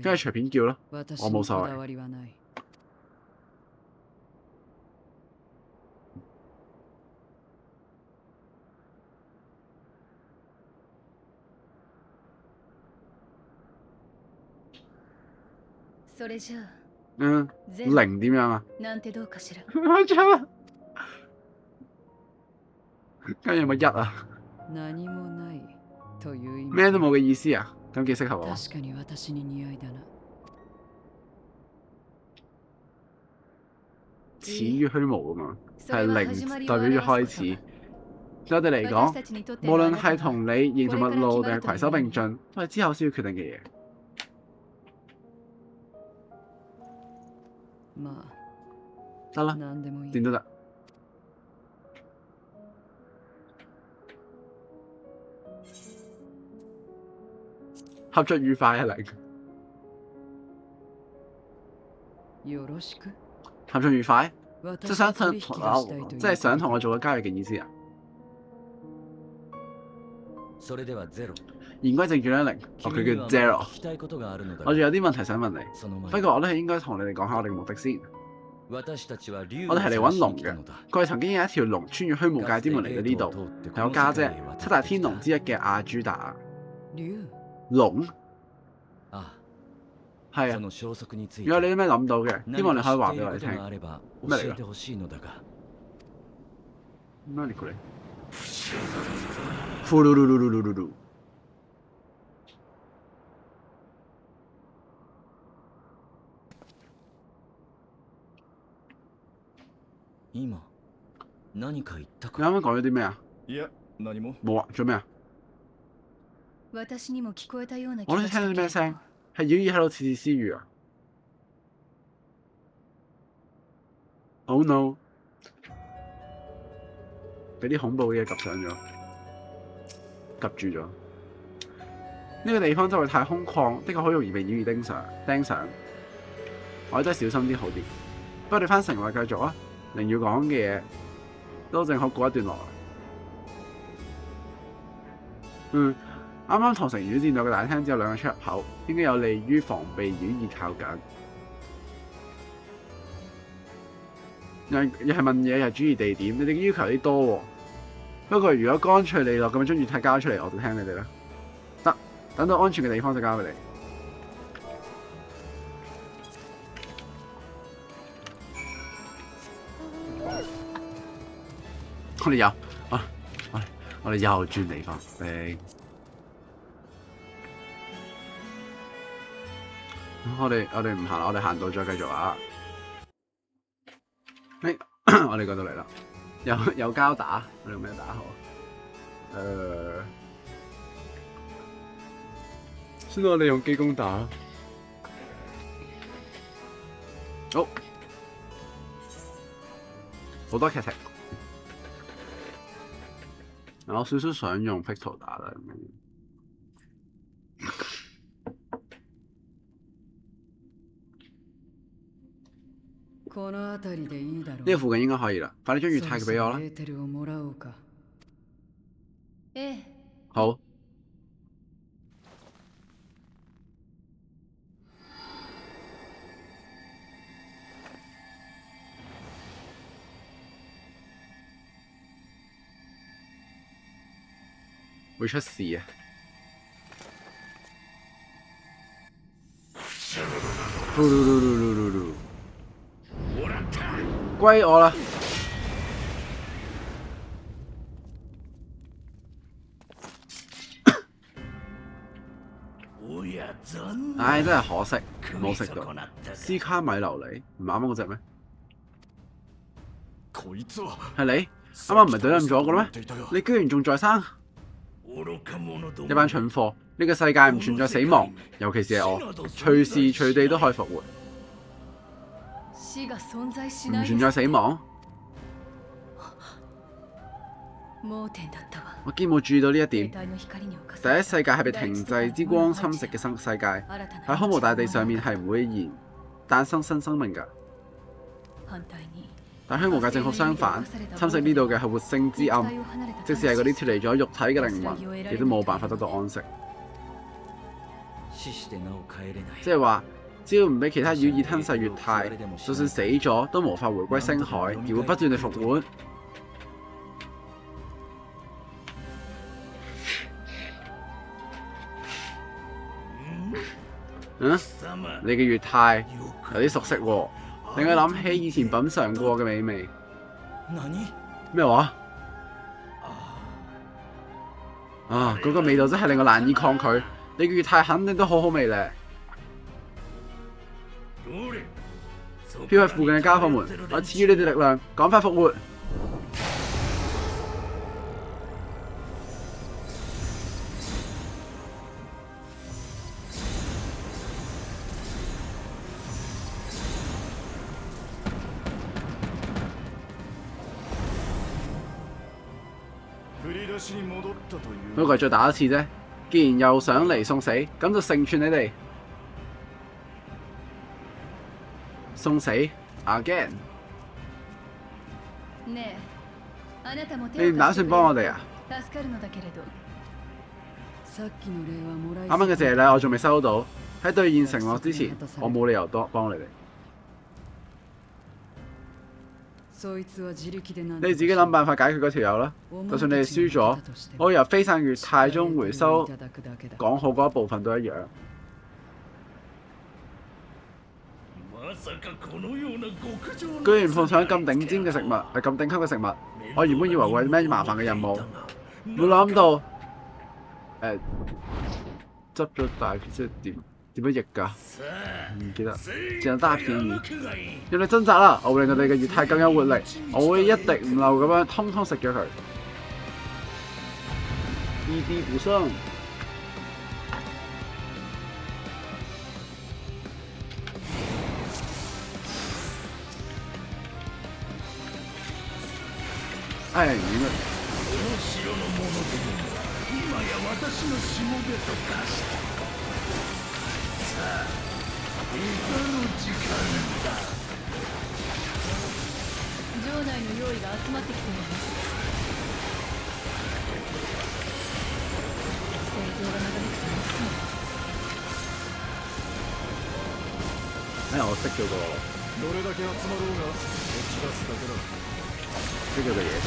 梗係隨便叫咯，我冇所謂。零點樣啊？跟住有冇一啊？咩都冇嘅意思啊？咁幾適合我。始於虛無㗎嘛，係零代表咗開始，對我哋嚟講，無論係同你沿同陌路定係攜手並進，都係之後先要決定嘅嘢。得啦，點都得。合作愉快啊，嚟。合作愉快，即係想同我做個交易嘅意思啊。言歸正傳啦，零，佢叫 Zero。我仲有啲問題想問你，不過我都係應該同你哋講下我哋嘅目的先。我哋係嚟揾龍嘅，過去曾經有一條龍穿越虛無界之門嚟到呢度，係我家姐七大天龍之一嘅阿朱達。龍？係啊，如果你有咩諗到嘅，希望你可以話俾我哋聽。咩嚟㗎？咩嚟佢？呼嚕嚕嚕嚕嚕嚕嚕。你啱啱講咗啲咩啊？冇啊，做咩啊？我都聽到啲咩聲？係妖異喺度竊竊私語啊 ！Oh no！ 俾啲恐怖嘅嘢及上咗，及住咗。呢個地方周圍太空曠，的確好容易被妖異盯上。我哋都係小心啲好啲。不過我哋翻城內繼續啊！寧要講嘅嘢都正好告一段落。啱啱同城主戰鬥嘅大廳只有2個出入口，應該有利於防備妖異靠近。又係問嘢，又係轉移地點，你哋要求有啲多喎。不過如果乾脆利落咁樣將月太交出嚟，我就聽你哋啦。得，等到安全嘅地方就交俾你。我哋又轉地方，我哋唔行啦，我哋行到再繼續啊！我哋嗰度嚟啦，有交打，我哋用咩打好？先我哋用機攻打。好，好多劇情。我少少想用 Picto 打啦。呢個附近應該可以啦，快啲將月太嘅俾我啦。好。會出事啊！歸我啦！唉，真係可惜，冇食到。斯卡米琉璃唔啱啱嗰隻咩？係你？啱啱唔係懟冧咗嘅咩？你居然仲在生？一班蠢貨！呢個世界唔存在死亡，尤其是係我，隨時隨地都可以復活。唔存在死亡？我竟然冇注意到呢一點。第一世界係被停滯之光侵蝕嘅世界，喺空無大地上面係唔會誕生新生命㗎。但虛無界正好相反，侵蝕呢度嘅係活性之暗，即使係嗰啲脫離咗肉體嘅靈魂，亦都冇辦法得到安息。即係話，只要唔俾其他妖異吞噬月太，就算死咗都無法回歸星海，而會不斷地復活。你嘅月太有啲熟悉喎，令我諗起以前品嚐過嘅美味。咩話？嗰個味道真係令我難以抗拒。你嘅月太肯定都好好味咧。飄喺附近嘅家伙們，我賜予你哋力量，趕快復活！不過係再打一次啫。既然又想嚟送死，咁就成全你哋。送死 again。你唔打算幫我哋啊？啱啱嘅謝禮我仲未收到，喺兌現承諾之前，我冇理由多幫你哋。你哋自己諗辦法解決嗰條友啦。就算你哋輸咗，我由飛散月太中回收講好嗰一部分都一樣。居然奉上咁頂尖嘅食物，係咁頂級嘅食物，我原本以為會係咩麻煩嘅任務，冇諗到執咗大片，即係點樣譯㗎？唔記得，淨係得便宜。要你掙扎啦，我會令到你嘅月太更有活力，我會一滴唔漏咁樣通通食咗佢。一滴不剩。哎，你們。城内の用意が集まってきています。戦闘が長引くとますます。我識咗個。どれだけ集まろうが持ち出すだけだ。識咗個嘢先。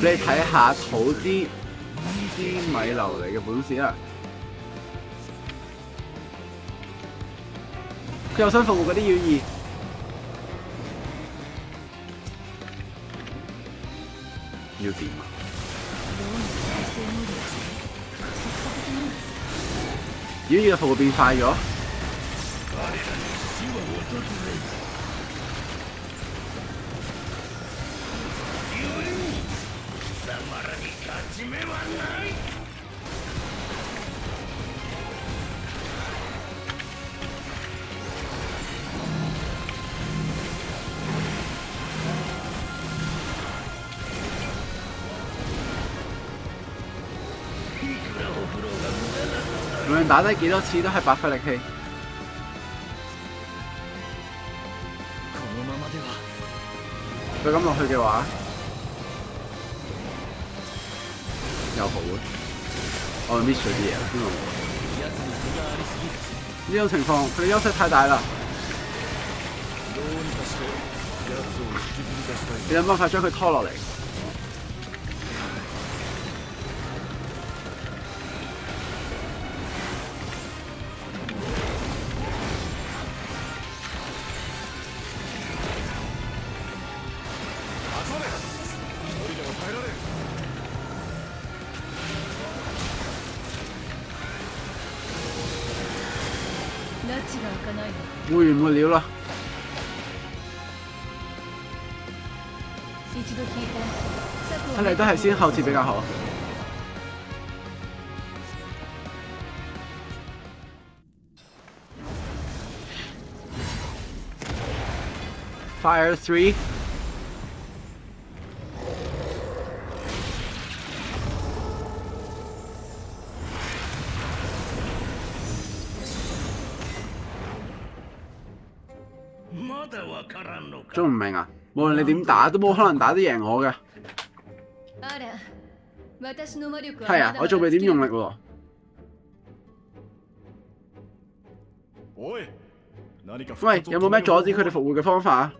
你睇下土之米流嚟嘅本事啦！佢又想復活嗰啲妖異，要點啊？妖異嘅復活變快咗。無論打低幾多次都係白費力氣。佢咁落去嘅話，又好啊！我 miss 咗啲嘢啦，呢種情況佢哋優勢太大啦。你諗辦法將佢拖落嚟。沒完沒了啦！睇嚟都係先後次比較好。Fire 3。仲唔明啊？無論你點打，都冇可能打得贏我嘅。係啊，我仲未點用力喎。喂，有冇咩阻止佢哋復活嘅方法啊？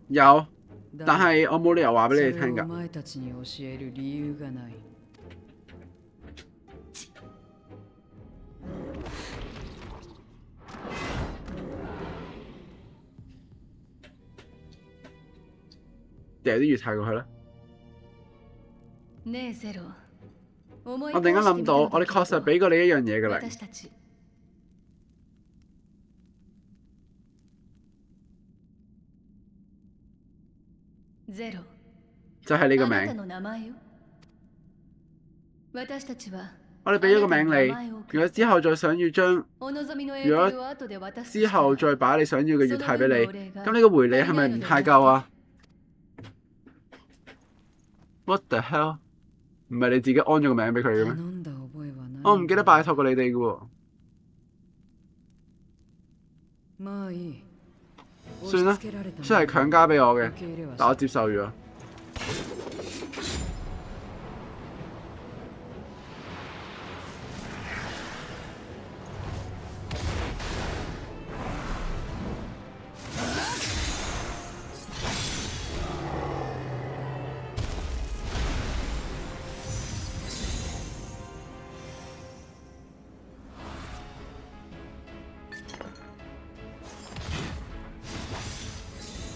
有，但係我冇理由話俾你哋聽㗎。掉啲月太過去啦！我突然間諗到，我哋確實俾過你一樣嘢嘅嚟。就係你個あなた名。の名前よ。私たちは我哋俾咗個名你，如果之後再想要將，お望みの如果エーテルを後で渡すと之したら後再把你想要嘅月太俾你，咁你個回禮係咪唔太夠啊？What the hell？唔係你自己安咗個名俾佢嘅咩？頼んだ覚えはない。我唔記得拜託過你哋嘅喎。まあいい。算啦押し付けられた雖然係強加俾我嘅受，け入れはし但我接受咗。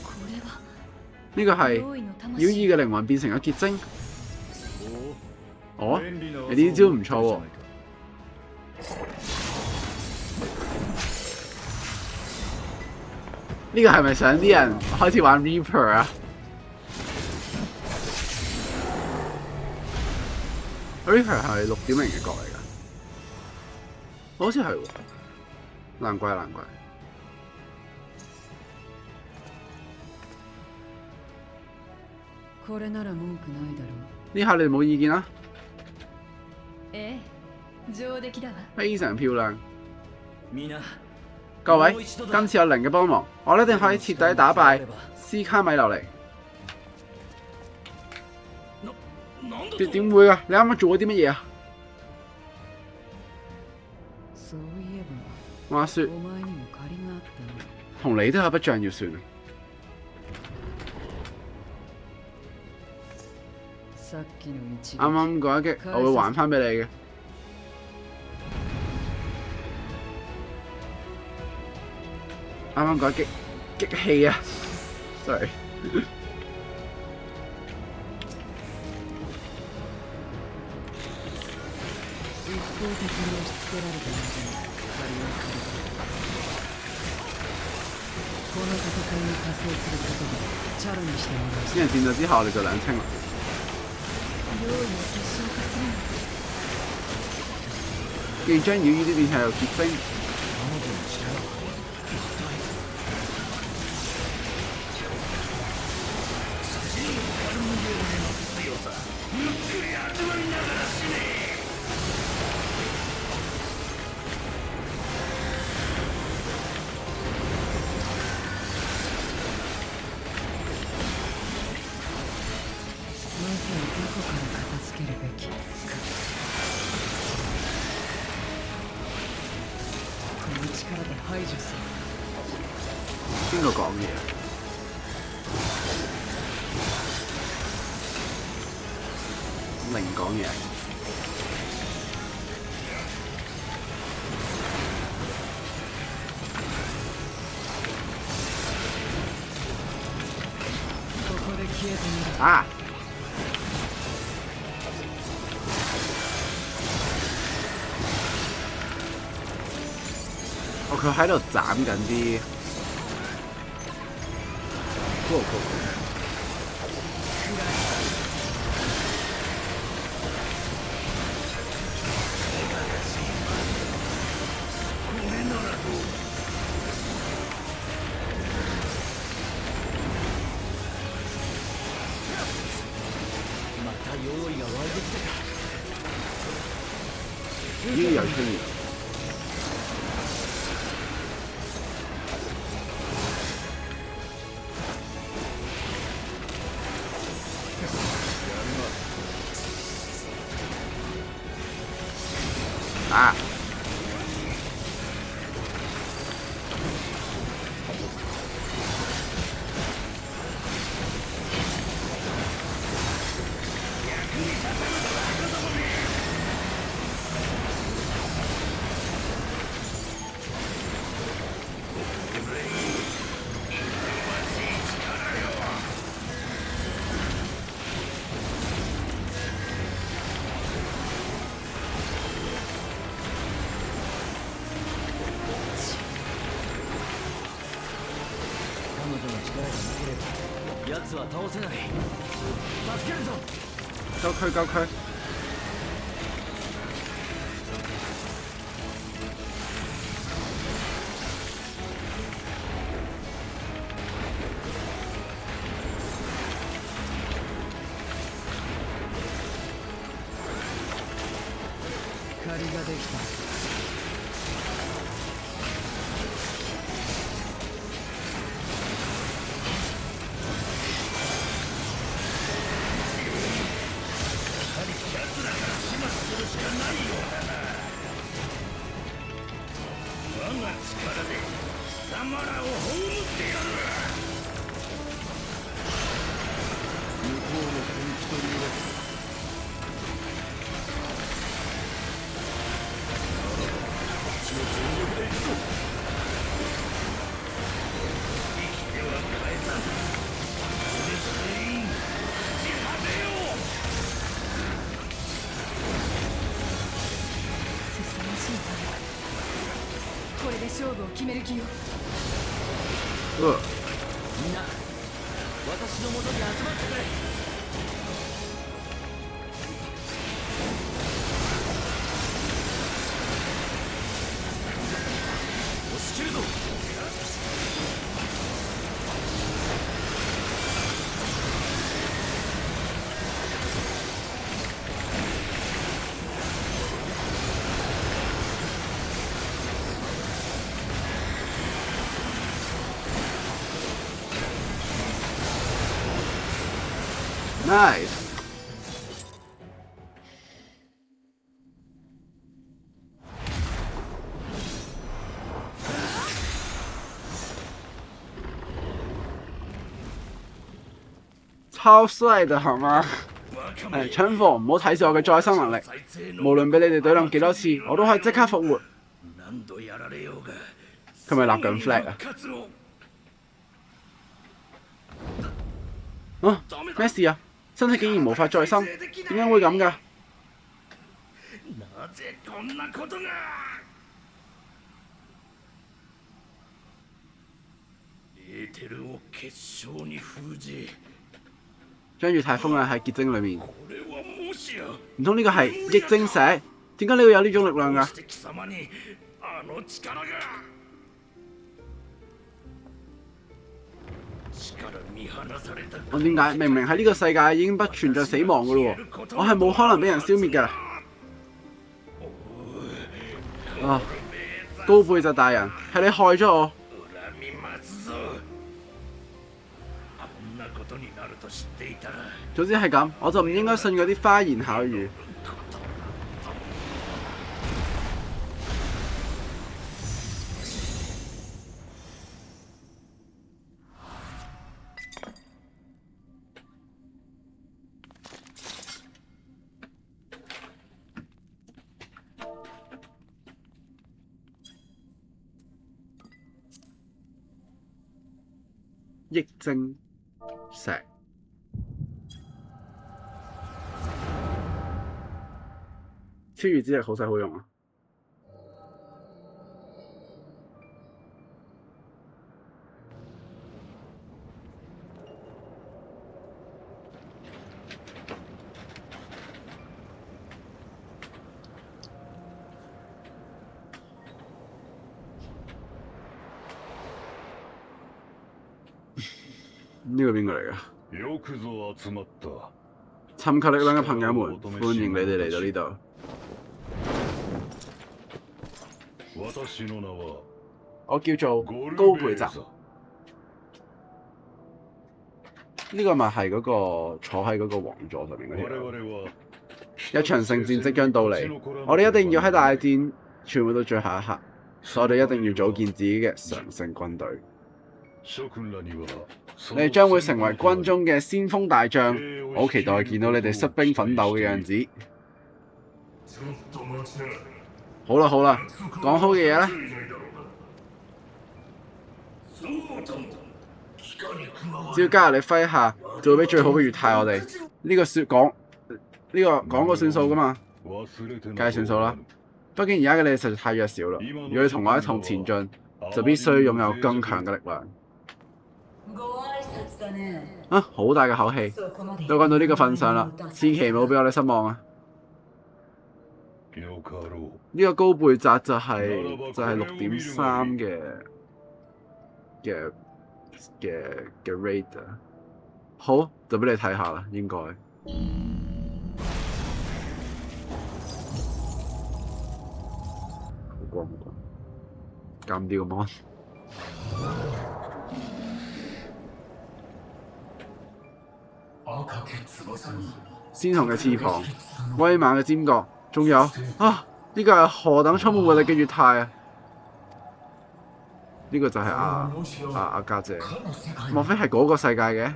これは呢個係妖異の魂妖異嘅靈魂變成咗結晶。哦，便利な你呢招唔錯喎。呢個係咪想啲人開始玩 Reaper 啊？Reaper 係6.0嘅角嚟㗎，好似係喎。難怪難怪。これなら文句ないだろ呢下你哋冇意見啦？ええ上出来だわ。非常漂亮。みんな各位，もう一度だ今次有零嘅幫忙，我一定可以徹底打敗斯卡米流尼。なんだと點會啊？你啱啱做咗啲乜嘢啊？う。そういえ話說ば、お前にも借りがあったな。同你都有筆帳要算。さっきの一啱啱嗰一擊，我會還翻俾你嘅。啱啱嗰一擊激氣啊！sorry。一方的に押し付けられたのじゃ借りは借りだ。この戦いに加勢することでチャラにしてもらう。私人戰鬥之後，我哋就兩清啦。妖異を結晶化するの。既然將妖異啲變係有結晶，まずはどこから片付けるべきか。この力で排除する。邊個講嘢？零講嘢。ここで消えてみる。啊！哦，佢喺度斬緊啲。また用意が湧いてきたか。已經有出現。啊！彼女の力がなければ奴は倒せない。助けるぞ。救佢救佢！光ができた。凄まじいな。これで勝負を決める気よ。うわみんな私の元に集まってくれ。押し切るぞ。ナイス！超帥的好嗎？誒，槍火唔好睇住我嘅再生能力，無論俾你哋懟冧幾多次，我都可以即刻復活。佢咪立緊 flag 啊？啊，咩事啊？身體竟然無法再生，點解會咁㗎？なぜこんなことが。エーテルを結晶に封じ。張裕太封印喺結晶裏面，これはもしや。唔通呢個係益晶石？點解你會有呢種力量㗎？どうして貴様にあの力が。我點解明明喺呢個世界已經不存在死亡㗎咯喎？我係冇可能俾人消滅㗎。啊！高貝澤大人，係你害咗我。早知係咁，我就唔應該信嗰啲花言巧語。益晶石，超越之力好使好用啊！呢個邊個嚟㗎？よくぞ集まった。尋求力量嘅朋友們，歡迎你哋嚟到呢度。私の名は我叫做高貝澤。呢個咪係嗰個坐喺嗰個王座上面嗰條。一場聖戰即將到嚟，我哋一定要喺大戰全部到最後一刻，所以我哋一定要組建自己嘅常勝軍隊。你哋將會成為軍中嘅先鋒大將，我好期待見到你哋率兵奮鬥嘅樣子。好啦好啦，講好嘅嘢咧，只要加入你麾下，就會俾最好嘅裕太我哋。呢個講過算數㗎嘛，梗係算數啦。畢竟而家嘅你哋實在太弱小啦，如果要同我一同前進，就必須擁有更強嘅力量。ご挨拶だね。啊，好大嘅口氣，そこまで都講到呢個份上啦，千祈唔好俾我哋失望啊！よかろ呢個高背脊就係6.3嘅 rate 啊，好就俾你睇下啦，應該。好光好光，減啲個 mon。鮮紅嘅翅膀，威猛嘅尖角，仲有啊！呢個係何等充滿活力嘅月太啊！呢個就係阿家姐，莫非係嗰個世界嘅？う。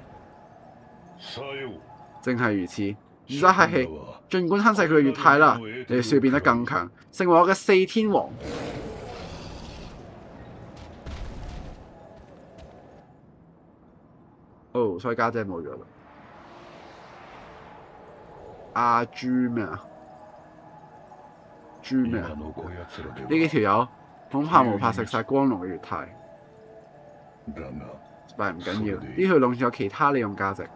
さよう。正係如此，唔使客氣。儘管吞噬佢嘅月太啦，你哋需要變得更強，成為我嘅四天王。哦，所以家姐冇咗啦。阿豬咩啊？豬咩啊？今のこやつらで呢幾條友恐怕無法食晒光榮嘅月太，だが但係唔緊要，呢條龍仲有其他利用價值。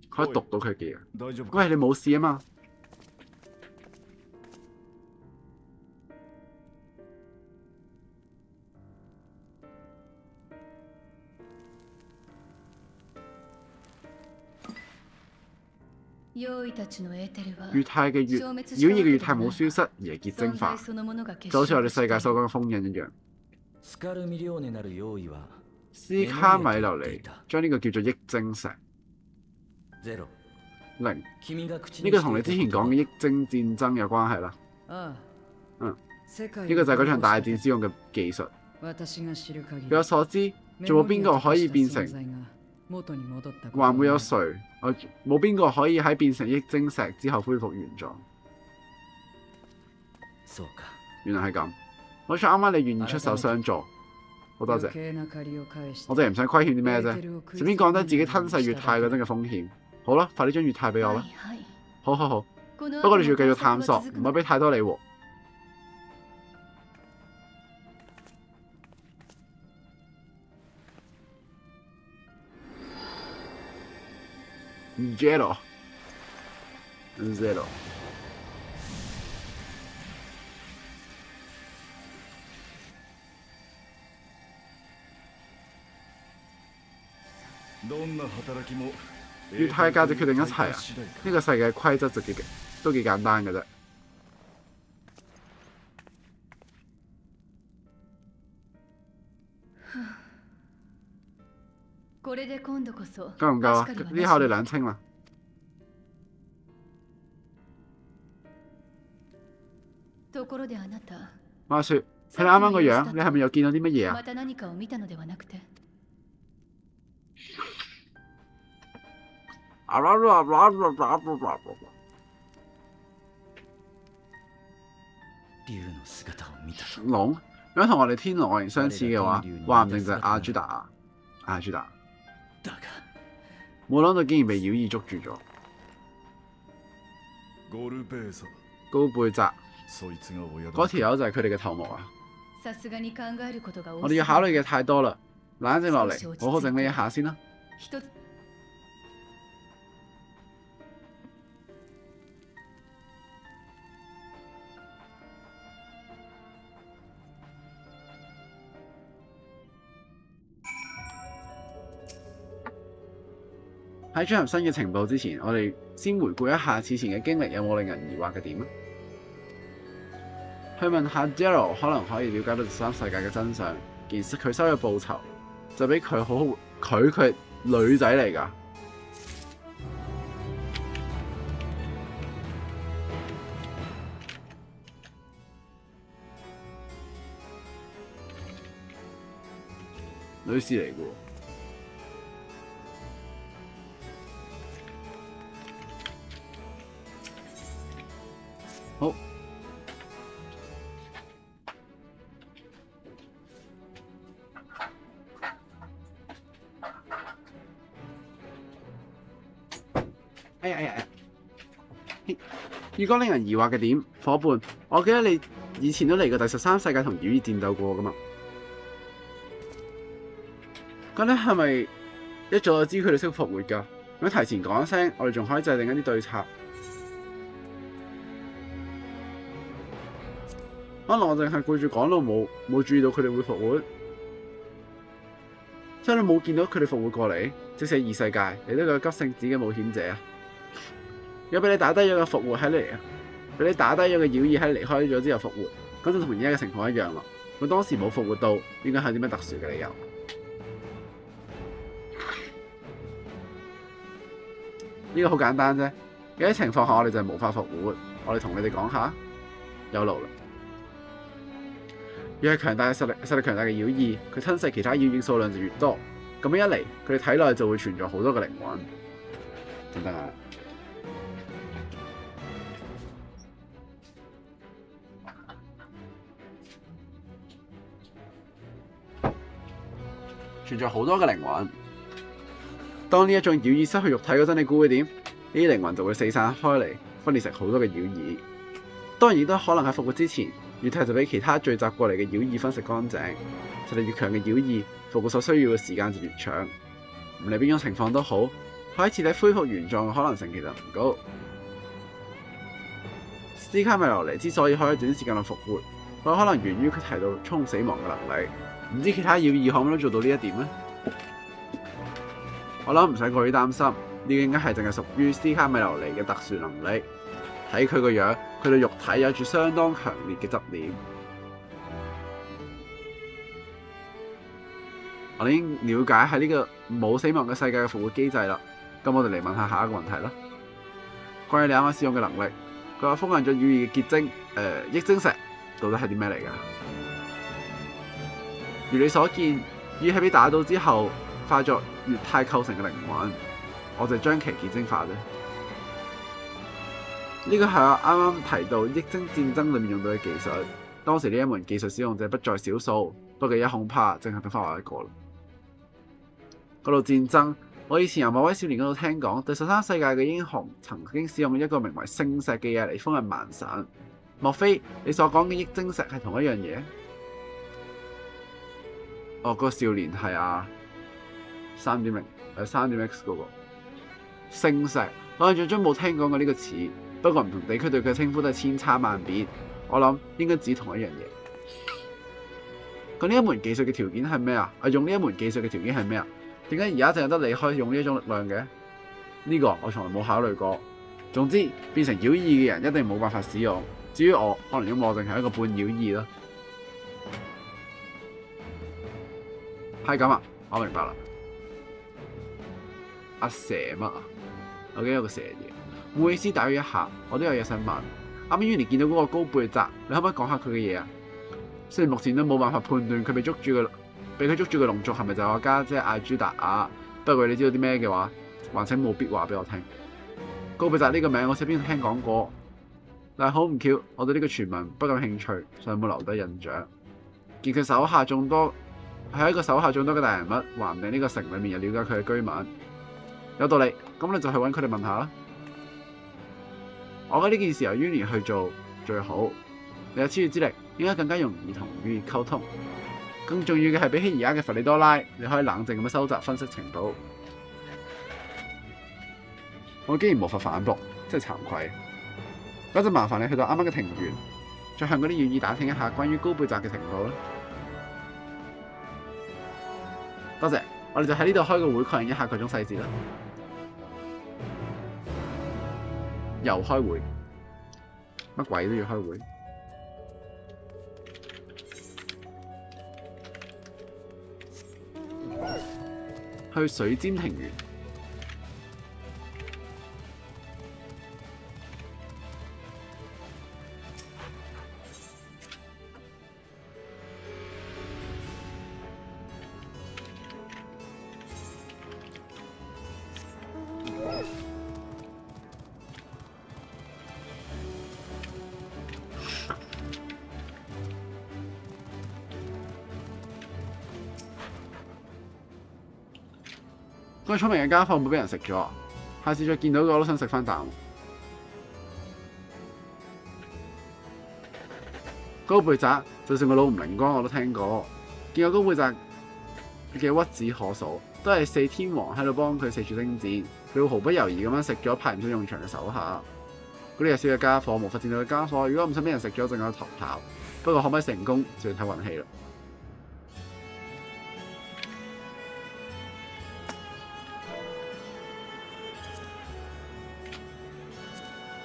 可以讀到佢嘅嘢。大丈夫か？喂，你冇事啊嘛？月太嘅月，妖異嘅月太冇消失，而係結晶化，就好似我哋世界所講嘅封印一樣。スカルミリオーネなる用意は斯卡米流尼將呢個叫做益晶石ゼロ。零，君が口呢個同你之前講嘅益晶戰爭有關係啦。あ嗯，世界呢個就係嗰場大戰之用嘅技術。私が知る限り據我所知，仲冇邊個可以變成，元に戻ったこと還會有誰？冇邊個可以喺變成益晶石之後恢復原狀。そうか。原來係咁，好彩啱啱你願意出手相助，好多謝。余計な借りを返して我哋唔想虧欠啲咩啫，順便降低自己吞噬月太嗰陣嘅風險。好啦，快啲將月太俾我啦。好好好，不過你仲要繼續探索，唔好俾太多你喎。Zero。どんな働きも月太價值決定一切啊！呢個世界規則就都幾簡單嘅啫。夠唔夠啊？呢下我哋兩清啦。話說，睇你啱啱個樣，你係咪又見到啲乜嘢啊？龍，如果同我哋天狼外形相似嘅話，話唔定就係阿朱達。冇諗到竟然被妖異捉住咗。高背脊，嗰條友就係佢哋嘅頭目啊！我哋要考慮嘅太多啦，冷靜落嚟，好好整理一下先啦。喺進入新嘅情報之前，我哋先回顧一下此前嘅經歷，有冇令人疑惑嘅點啊？去問下 Zero 可能可以了解到第三世界嘅真相，而佢收嘅報酬就俾佢好好，佢係女仔嚟㗎。女士嚟㗎喎。好，哎呀，嘿。如果令人疑惑嘅點，伙伴，我記得你以前都嚟過第13世界同妖異戰鬥過噶嘛？咁你係咪一早就知佢哋識復活㗎？咁提前講一聲，我哋仲可以制定一啲對策。可能我淨係顧住講到冇注意到佢哋會復活，即係你冇見到佢哋復活過嚟。即使異世界，你都係個急性子嘅冒險者啊！如果俾你打低咗個復活喺嚟啊，俾你打低咗個妖異喺離開咗之後復活，咁就同而家嘅情況一樣啦。佢當時冇復活到，應該係啲咩特殊嘅理由？呢個好簡單啫。有啲情況下我哋就係無法復活。我哋同你哋講下，有路啦。越係強大嘅實力強大嘅妖異，佢吞噬其他妖異數量就越多。咁樣一嚟，佢哋體內就會存在好多個靈魂。等等啊！存在好多個靈魂。當呢一種妖異失去肉體嗰陣，你估會點？呢啲靈魂就會四散開嚟，分裂成好多嘅妖異。當然亦都可能喺復活之前，肉體就俾其他聚集過嚟嘅妖異分食乾淨。實力越強嘅妖異，復活所需要嘅時間就越長。唔理邊種情況都好，可以徹底恢復原狀嘅可能性其實唔高。斯卡米羅尼之所以可以短時間內復活，佢可能源於佢提到操控死亡嘅能力。唔知其他妖異可唔可以做到呢一點呢？我諗唔使過於擔心，呢個應該係淨係屬於斯卡米羅尼嘅特殊能力。睇佢個樣，佢對肉體有住相當強烈嘅執念。我哋已經了解喺呢個冇死亡嘅世界嘅復活機制啦。咁我哋嚟問下下一個問題啦。關於你啱啱使用嘅能力，佢話封印咗妖異嘅結晶，益晶石，到底係啲咩嚟㗎？如你所見，妖喺被打倒之後化作液態構成嘅靈魂，我就將其結晶化啫。呢個係我啱啱提到益晶戰爭裏面用到嘅技術。當時呢一門技術使用者不在少數，不過而家恐怕淨係得翻我一個啦。嗰度戰爭，我以前由某位少年嗰度聽講，第13世界嘅英雄曾經使用一個名為聖石嘅嘢嚟封印萬神。莫非你所講嘅益晶石係同一樣嘢？哦，嗰個少年係3.0 3.X 嗰個聖石，我印象中冇聽講過呢個詞。不過唔同地區對佢嘅稱呼都係千差萬別。我諗應該指同一樣嘢。咁呢一門技術嘅條件係咩啊？用呢一門技術嘅條件係咩啊？點解而家淨係得你可以用呢一種力量嘅？呢個我從來冇考慮過。總之，變成妖異嘅人一定冇辦法使用。至於我，可能因為我淨係一個半妖異啦。係咁啊，我明白啦。阿蛇乜啊？我記得有個蛇嘢。唔好意思，打擾一下，我都有嘢想問。啱啱 Uni 見到嗰個高貝澤，你可唔可以講下佢嘅嘢啊？雖然目前都冇辦法判斷佢被佢捉住嘅龍族係咪就係我家姐艾朱達啊？不過你知道啲咩嘅話，還請務必話俾我聽。高貝澤呢個名我喺邊度聽講過，但係好唔巧，我對呢個傳聞不感興趣，所以冇留低印象。見佢手下眾多，係一個手下眾多嘅大人物，話唔定呢個城裏面有了解佢嘅居民。有道理，咁你就去揾佢哋問下啦。我覺得呢件事由 Uni 去做最好，你有超越之力，應該更加容易同語言溝通。更重要嘅係，比起而家嘅弗里多拉，你可以冷靜咁樣收集分析情報。我竟然無法反駁，真係慚愧。嗰陣麻煩你去到啱啱嘅庭園，再向嗰啲語意打聽一下關於高貝澤嘅情報啦。多謝，我哋就喺呢度開個會確認一下各種細節啦。又開會，乜鬼都要開會。去水尖庭園。嗰個聰明嘅家伙會俾人食咗，下次再見到我都想食翻啖。高貝澤就算個腦唔靈光我都聽過，見過高貝澤嘅屈指可數，都係四天王喺度幫佢四處征戰，佢會毫不猶豫咁樣食咗派唔出用場嘅手下。嗰啲弱小嘅家伙，無法戰鬥嘅家伙，如果唔想俾人食咗，仲有逃跑。不過可唔可以成功，就要睇運氣啦。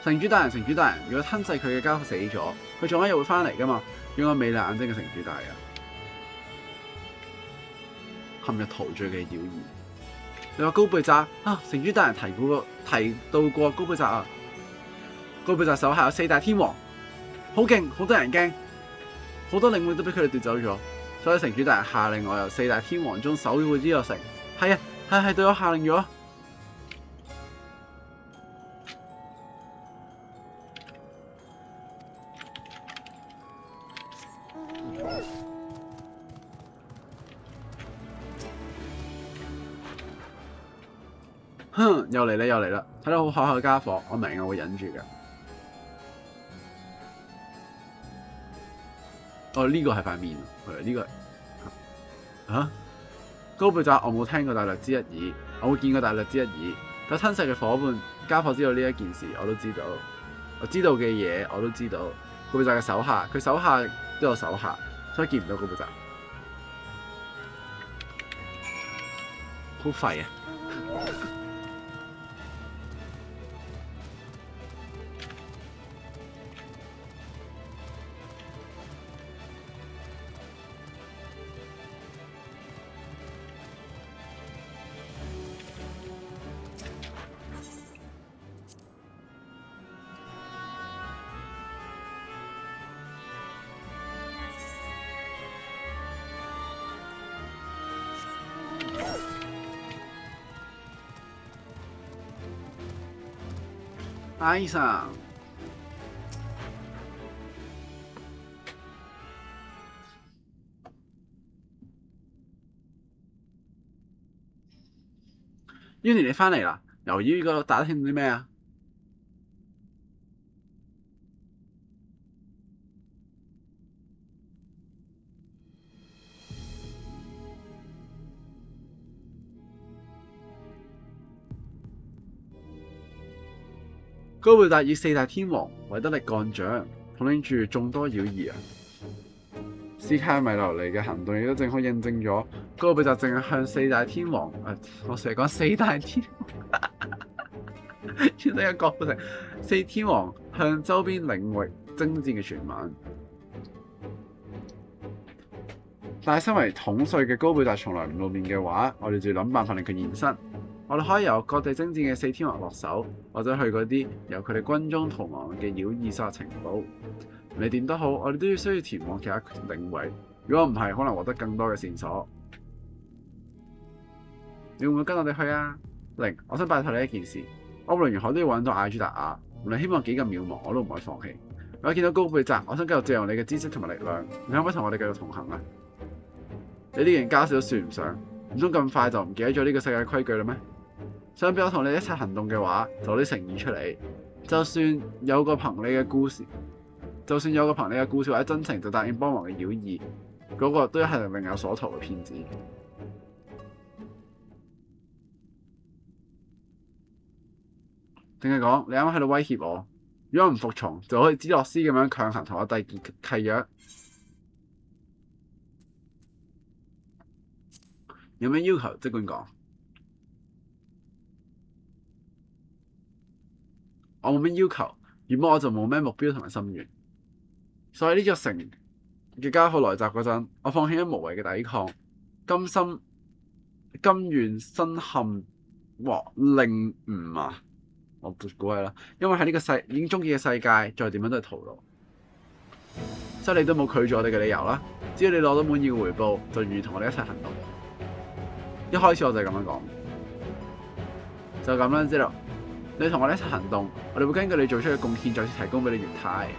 城主大人，城主大人，如果吞噬佢嘅家伙死咗，佢仲有一日會翻嚟噶嘛？用個美麗眼睛嘅城主大人，陷入陶醉嘅妖異。你話高貝澤啊？城主大人提到過高貝澤啊？高貝澤手下有四大天王，好勁，好多人驚，好多領域都俾佢哋奪走咗。所以城主大人下令我由四大天王中守護呢座城。係啊，係對我下令咗。哼，又嚟啦，又嚟啦！睇到好可口嘅家伙，我明我會忍住嘅。哦，呢個係塊面，呢個嚇高貝澤，我冇聽過大略之一二，我會見過大略之一二。有吞噬嘅伙伴家伙知道呢一件事，我都知道。我知道嘅嘢我都知道。高貝澤嘅手下，佢手下都有手下，所以見唔到高貝澤。好廢啊！艾莎，Uni 你翻嚟啦？由於嗰度打聽啲咩啊？高貝澤以四大天王為得力幹將，統領住眾多妖異啊！斯卡米流尼嘅行動亦都正好印證咗高貝澤淨係向四大天王我成日講四大天王，全世界各部城四天王向周邊領域征戰嘅傳聞。但係身為統帥嘅高貝澤從來唔露面嘅話，我哋就要諗辦法令佢現身。我哋可以由各地征戰嘅四天王落手，或者去嗰啲由佢哋軍中逃亡嘅妖異收情報。你點都好，我哋都要需要前往其他領域。如果唔係，可能獲得更多嘅線索。你會唔會跟我哋去啊？零，我想拜託你一件事，我無論如何都要揾到艾朱達亞，無論希望幾咁渺茫，我都唔可以放棄。我見到高貝澤，我想繼續借用你嘅知識同埋力量，你可唔可以同我哋繼續同行啊？你呢件家事都算唔上，唔通咁快就唔記得咗呢個世界規矩啦咩？想俾我同你一齊行動嘅話，就攞啲誠意出嚟。就算有個憑你嘅故事，或者真情就答應幫忙嘅妖異，嗰個都係另有所圖嘅騙子。定係講你啱啱喺度威脅我，如果唔服從，就可以芝諾斯咁樣強行同我締結契約。有咩要求，即管講。我冇咩要求，原本我就冇咩目標同埋心願，所以呢座城嘅家伙來襲嗰陣，我放棄咗無謂嘅抵抗，甘願身陷令誤啊！我估係啦，因為喺呢個已經終結嘅世界，再點樣都係徒勞。所以你都冇拒絕我哋嘅理由啦。只要你攞到滿意嘅回報，就願意同我哋一齊行動。一開始我就係咁樣講，就咁啦，知道。你同我哋一齊行動，我哋會根據你做出嘅貢獻，再次提供俾你元太。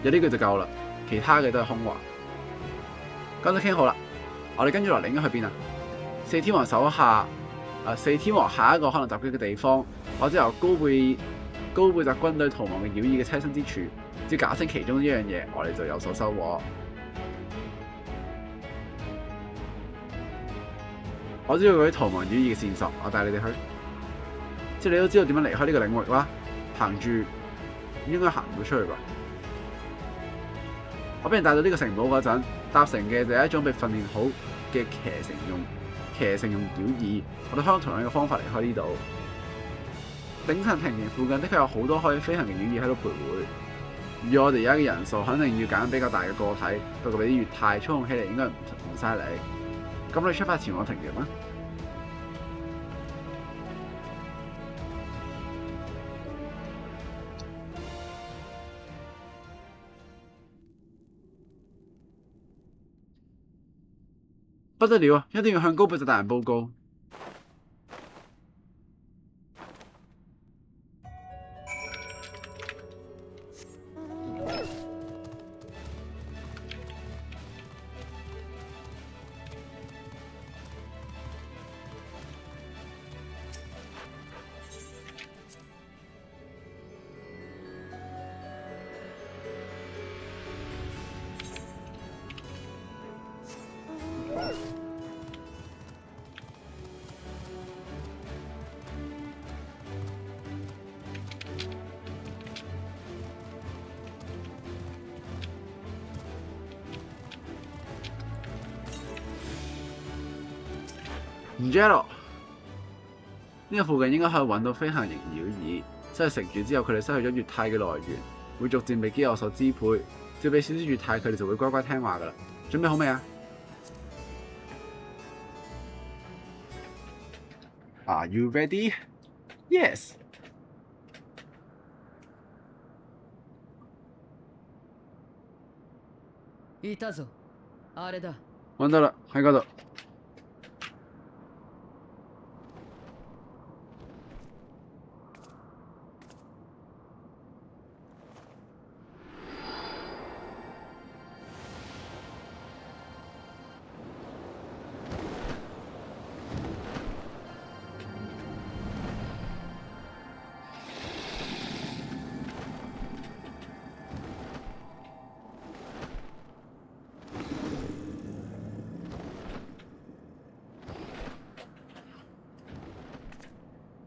有呢句就夠啦，其他嘅都係空話。咁就傾好啦，我哋跟住落嚟應該去邊啊？四天王手下，四天王下一個可能襲擊嘅地方，或者由高高貝澤軍隊逃亡嘅妖異嘅棲身之處，只要假稱其中一樣嘢，我哋就有所收穫。我知道嗰啲逃亡妖異嘅線索，我帶你哋去。即係你都知道點樣離開呢個領域啦，行住應該行唔到出去吧？我俾人帶到呢個城堡嗰陣，搭乘嘅就係一種被訓練好嘅騎乘用妖異，我哋可以用同樣嘅方法離開呢度。頂層庭園附近的確有好多可以飛行嘅妖異喺度徘徊，以我哋而家嘅人數，肯定要揀比較大嘅個體，不過俾啲月太操控起嚟應該唔嘥力。咁我哋出發前往庭園啦。不得了啊！一定要向高貝澤大人報告。Jello， 呢個附近應該可以揾到飛行型妖異，即係食住之後，佢哋失去咗月態嘅來源，會逐漸被飢餓所支配。只要俾少少月態，佢哋就會乖乖聽話噶啦。準備好未啊 ？Are you ready? Yes。いたぞ。あれだ。揾到啦，喺嗰度。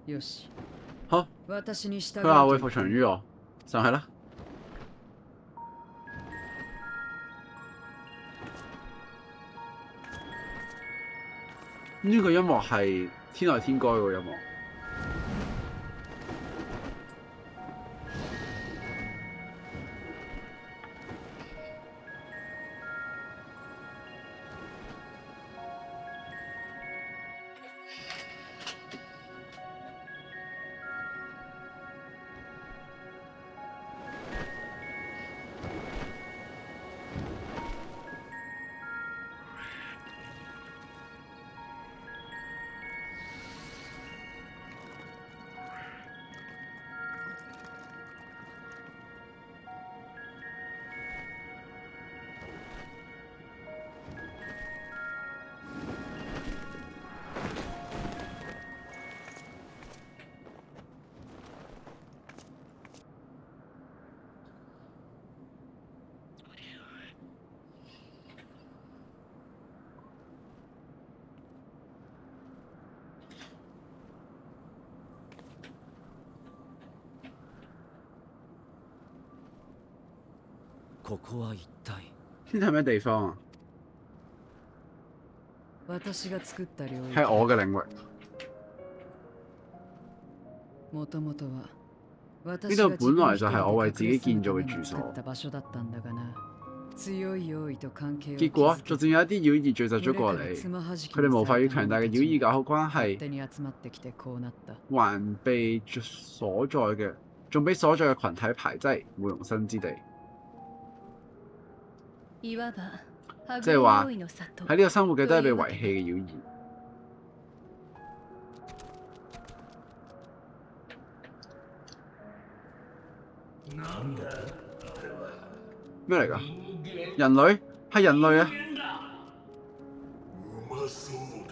よし。好，私に従佢話會服從於我，上去啦。呢個音樂係天外天該嘅音樂。ここは一体呢度係咩地方啊？私が作った領域。係我嘅領域。もともとは呢度本來就係我為自己建造嘅住所。結果逐漸有一啲妖異聚集咗過嚟，佢哋無法與強大嘅妖異搞好關係，還被所在嘅，仲俾所在嘅群體排擠，冇容身之地。即係話喺呢個生活嘅都係被遺棄嘅妖異。咩嚟㗎？人類？係人類啊！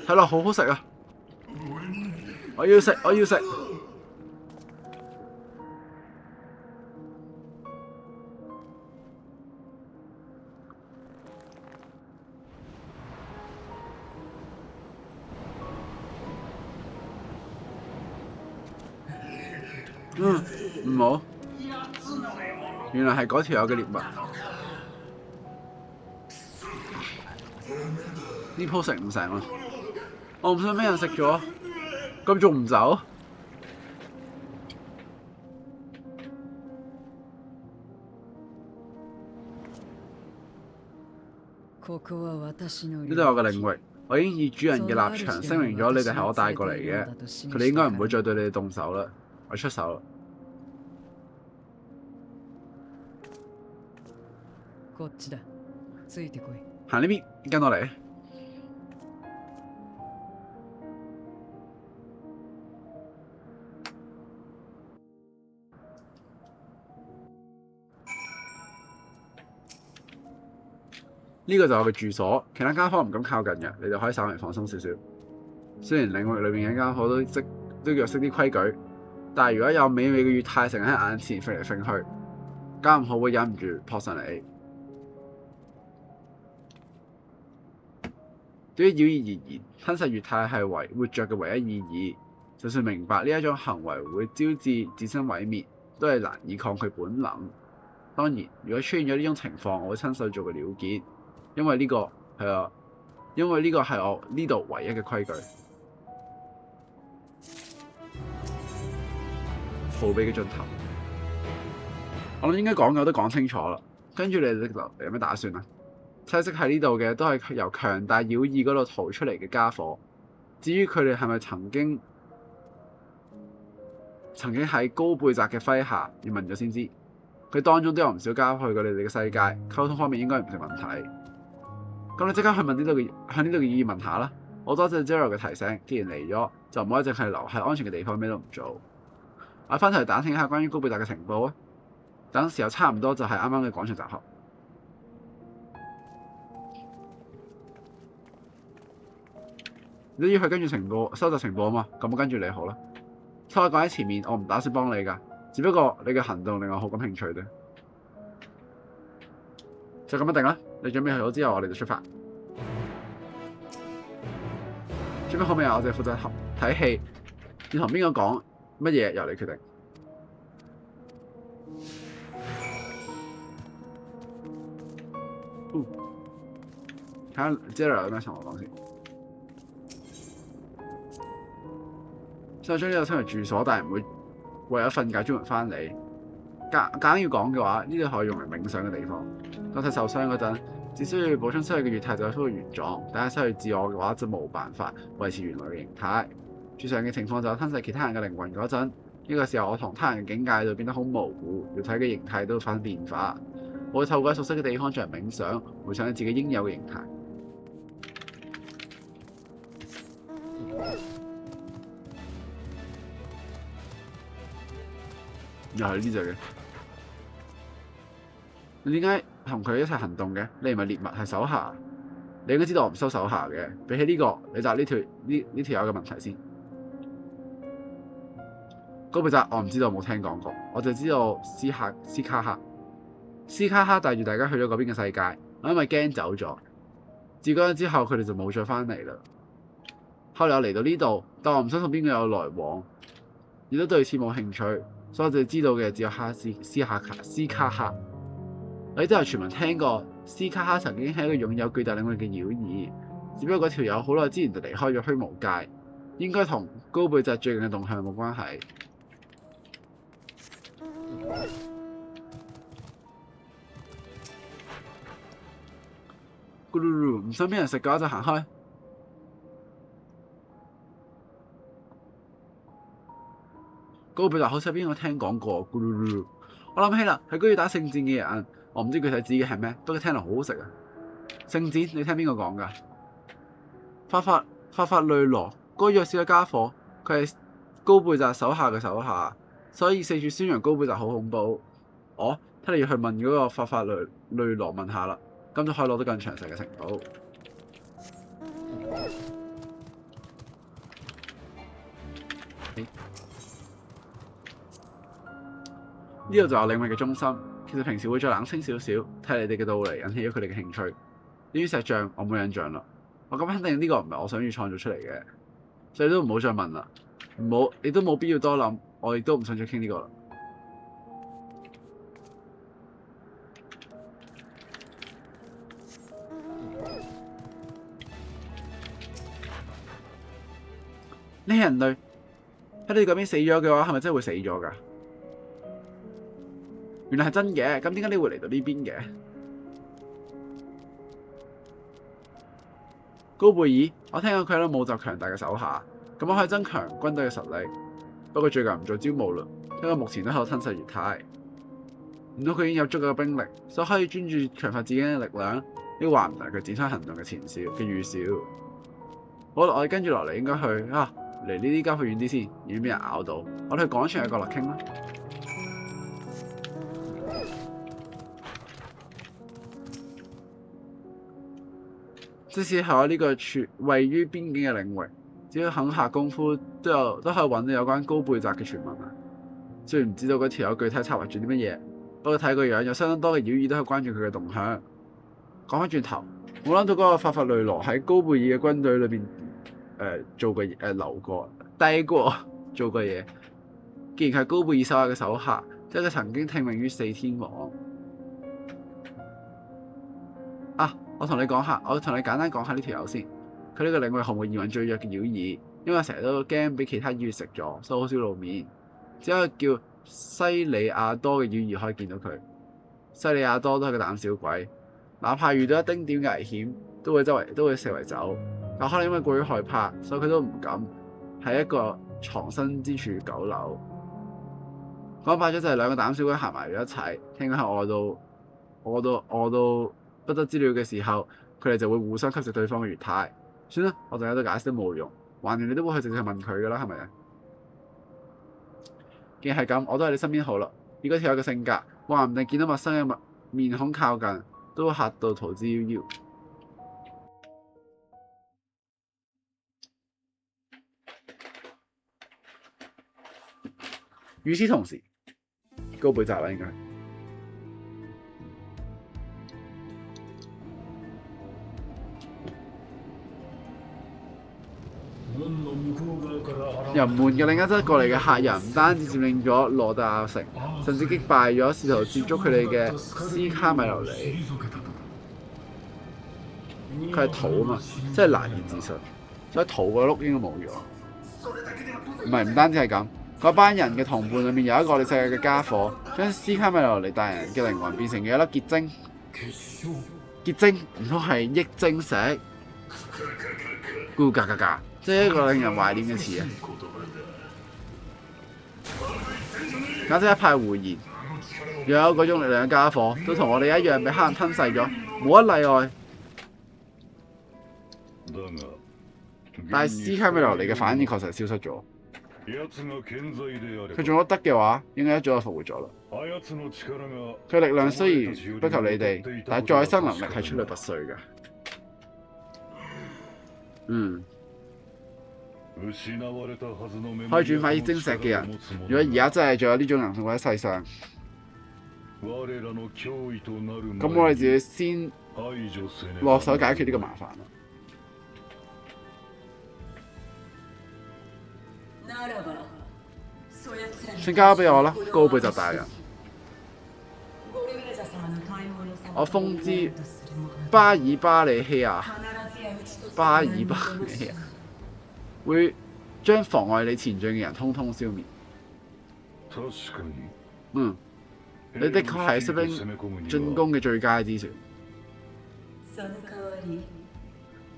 睇落好好食啊！我要食，我要食。唔好。原來係嗰條友嘅獵物。呢鋪食唔成啦，我唔想俾人食咗，咁仲唔走？ここは私の呢度有個領域，我已經以主人嘅立場聲明咗你哋係我帶過嚟嘅，佢哋應該唔會再對你哋動手啦。我出手啦。こっちだ。ついてこい。行呢邊，跟我嚟。呢個就係我嘅住所，其他間房唔敢靠近嘅，你哋可以稍微放鬆少少。雖然領域裏面嘅間房都要識啲規矩，但係如果有美味嘅月太成日喺眼前飛嚟飛去，間唔好會忍唔住撲上嚟。對於妖異而言，吞噬月太係活着嘅唯一意義。就算明白呢一種行為會招致自身毀滅，都係難以抗拒本能。當然，如果出現咗呢種情況，我會親手做個了結。因為呢個係我呢度唯一嘅規矩。墓碑嘅盡頭，我諗應該講嘅我都講清楚啦。跟住你哋有咩打算啊？棲息喺呢度嘅都係由強大妖異嗰度逃出嚟嘅家伙。至於佢哋係咪曾經喺高貝澤嘅麾下，要問咗先知。佢當中都有唔少家伙去過你哋嘅世界，溝通方面應該唔成問題。咁你即刻去問向呢度嘅議員問下啦。我多謝 Zero 嘅提醒，既然嚟咗，就唔可以淨係留喺安全嘅地方，咩都唔做。我翻頭嚟打聽一下關於高貝達嘅情報啊。等時候差唔多就係啱啱嘅廣場集合。你都要去跟住收集情報啊嘛，咁我跟住你好啦。聽我講喺前面，我唔打算幫你㗎，只不過你嘅行動令我好感興趣啫。就咁一定啦。你準備好之後，我哋就出發。準備好未啊？我哋負責睇戲，要同邊個講乜嘢由你決定。睇下 Zero 有咩同我講先。所以將呢個稱為住所，但係唔會為咗瞓覺專門翻嚟。硬要講嘅話，呢度可以用嚟冥想嘅地方。當佢受傷嗰陣，只需要補充失去嘅月態就恢復原狀。但係失去自我嘅話，就冇辦法維持原來嘅形態。最常嘅情況就係吞噬其他人嘅靈魂嗰陣，呢個時候我同他人嘅境界就變得好模糊，月體嘅形態都會發生變化。我會透過熟悉嘅地方進行冥想，回想起自己應有嘅形態。又係呢隻嘅。你點解同佢一齊行動嘅？你唔係獵物，係手下。你應該知道我唔收手下嘅。比起呢個，你答呢條友嘅問題先。高貝澤，我唔知道，有冇聽講過。我就知道斯卡克帶住大家去咗嗰邊嘅世界。我因為驚走咗，自嗰日之後佢哋就冇再翻嚟啦。後來我嚟到呢度，但我唔相信邊個有來往，亦都對此冇興趣，所以我哋知道嘅只有斯卡克。我亦都有傳聞聽過，斯卡克曾經係一個擁有巨大領域嘅妖異，只不過嗰條友好耐之前就離開咗虛無界，應該同高貝澤最近嘅動向冇關係。咕嚕嚕，唔想俾人食嘅話就行開。高貝澤好似喺邊個聽講過，咕嚕嚕。我諗起啦，係嗰個打聖戰嘅人。我唔知具體指嘅係咩，不過聽落好好食啊！聖戰，你聽邊個講㗎？法法雷羅嗰個弱小嘅家伙，佢係高貝澤手下嘅手下，所以四處宣揚高貝澤好恐怖。睇你要去問嗰個法雷羅問下啦，咁就可以攞到更詳細嘅情報。呢度就係領域嘅中心。其實平時會再冷清少少，睇你哋嘅到嚟引起咗佢哋嘅興趣。呢啲石像我冇印象啦，我咁肯定呢個唔係我想要創造出嚟嘅，所以都唔好再問啦。你都冇必要多諗，我亦都唔想再傾呢個啦。呢啲人類喺你嗰邊死咗嘅話，係咪真係會死咗㗎？原來係真嘅，咁點解你會嚟到呢邊嘅？高貝爾，我聽講佢喺度募集強大嘅手下，咁我可以增強軍隊嘅實力。不過最近唔做招募啦，因為目前都喺度吞噬月太。唔通佢已經有足夠嘅兵力，所以可以專注強化自己嘅力量？呢個話唔定佢展開行動嘅前兆嘅預兆。好啦，我哋跟住落嚟應該去離呢啲交配遠啲先，以免俾人咬到。我哋去廣場嘅角落傾啦。即使係我呢個位於邊境嘅領域，只要肯下功夫，都可以揾到有關高貝澤嘅傳聞啊。雖然唔知道嗰條友具體策劃住啲乜嘢，不過睇個樣有相當多嘅妖異都可以關注佢嘅動向。講翻轉頭，冇諗到嗰個法法雷羅喺高貝爾嘅軍隊裏邊做過留過低過做過嘢。既然係高貝爾手下嘅手下，即係佢曾經聽命於四天王。我同你簡單講下呢條友先。佢呢個領域毫無疑問最弱嘅妖異，因為成日都驚俾其他妖異食咗，所以好少露面。只有叫西里亞多嘅妖異可以見到佢。西里亞多都係個膽小鬼，哪怕遇到一丁點嘅危險，都會四圍走。但可能因為過於害怕，所以佢都唔敢喺一個藏身之處久留。講白咗就係兩個膽小鬼行埋咗一齊，聽講係餓到不得之了嘅時候，佢哋就會互相吸食對方嘅月態。算啦，我仲喺度解釋都冇用，橫掂你都會去直接問佢㗎啦，係咪啊？既然係咁，我都喺你身邊好啦。以嗰條友嘅性格，話唔定見到陌生嘅面孔靠近，都會嚇到逃之夭夭。與此同時，高貝澤啦應該。由門嘅另一側過嚟嘅客人，唔單止佔領咗羅特亞城，甚至擊敗咗試圖接觸佢哋嘅斯卡米流里。佢係土啊嘛，真係難以置信。所以土個碌應該冇咗。唔單止係咁，嗰班人嘅同伴裏面有一個我哋世界嘅家伙，將斯卡米流里大人嘅靈魂變成嘅一粒結晶。結晶唔通係益晶石？咕嘎嘎嘎！即係一個令人懷念嘅詞啊！簡直一派胡言。若有嗰種力量嘅家伙，都同我哋一樣被黑暗吞噬咗，無一例外。但係斯卡米流里嘅反應確實係消失咗。佢仲得嘅話，應該一早就復活咗啦。佢力量雖然不及你哋，但係再生能力係出類拔萃嘅。可以轉化益晶石嘅人，如果而家真係仲有呢種能力喺世上，咁我哋自己先落手解決呢個麻煩啦。先交俾我啦，高貝澤大人。我封知巴爾巴里希亞會將妨礙你前進嘅人通通消滅。你的確係士兵進攻嘅最佳之選。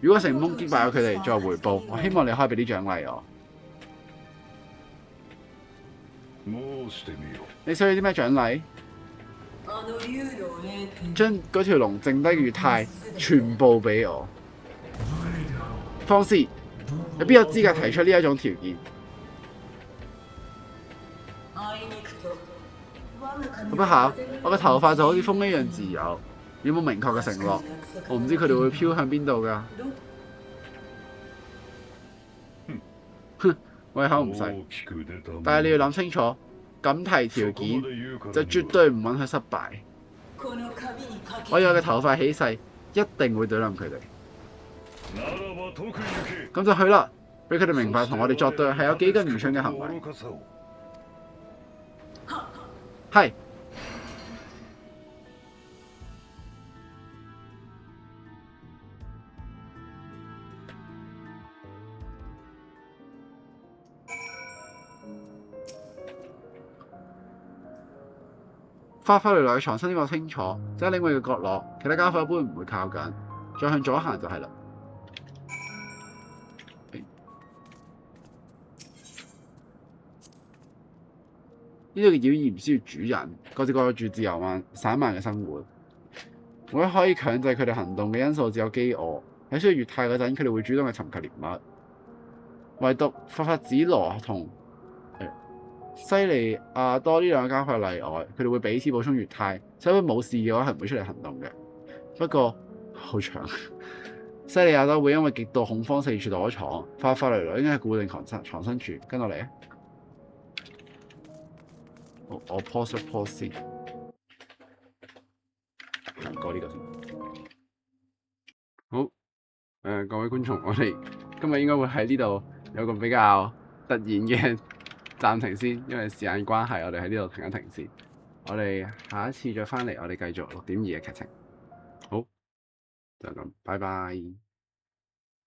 如果成功擊敗咗佢哋，作為回報，我希望你可以俾啲獎勵我。你想要啲咩獎勵？將嗰條龍剩低嘅月態全部俾我。方師，你邊有資格提出呢一種條件？不巧，我嘅頭髮就好似風一樣自由，有冇明確嘅承諾？我唔知佢哋會飄向邊度㗎。哼，胃口唔細，但係你要諗清楚，咁提條件就絕對唔允許失敗。我有嘅頭髮起勢，一定會對冧佢哋。咁就去啦，俾佢哋明白同我哋作對係有幾咁愚蠢嘅行為。係。花花女女藏身呢個清楚，就喺領域嘅角落，其他家伙一般唔會靠近。再向左行就係啦。呢度嘅妖異唔需要主人，各自過住自由散漫嘅生活。唯一可以強制佢哋行動嘅因素只有飢餓。喺需要越泰嗰陣，佢哋會主動去尋求獵物。唯獨法法子羅同西利亞多呢兩個家伙係例外，佢哋會彼此補充越泰，所以冇事嘅話係唔會出嚟行動嘅。不過好長，西利亞多會因為極度恐慌四處躲藏，法法雷雷應該係固定藏身處。跟落嚟啊！我 pause 一 pause 先，行過呢個先。好，各位觀眾，我哋今日應該會喺呢度有個比較突然嘅暫停先，因為時間關係，我哋喺呢度停一停先。我哋下一次再翻嚟，我哋繼續6.2嘅劇情。好，就咁，拜拜。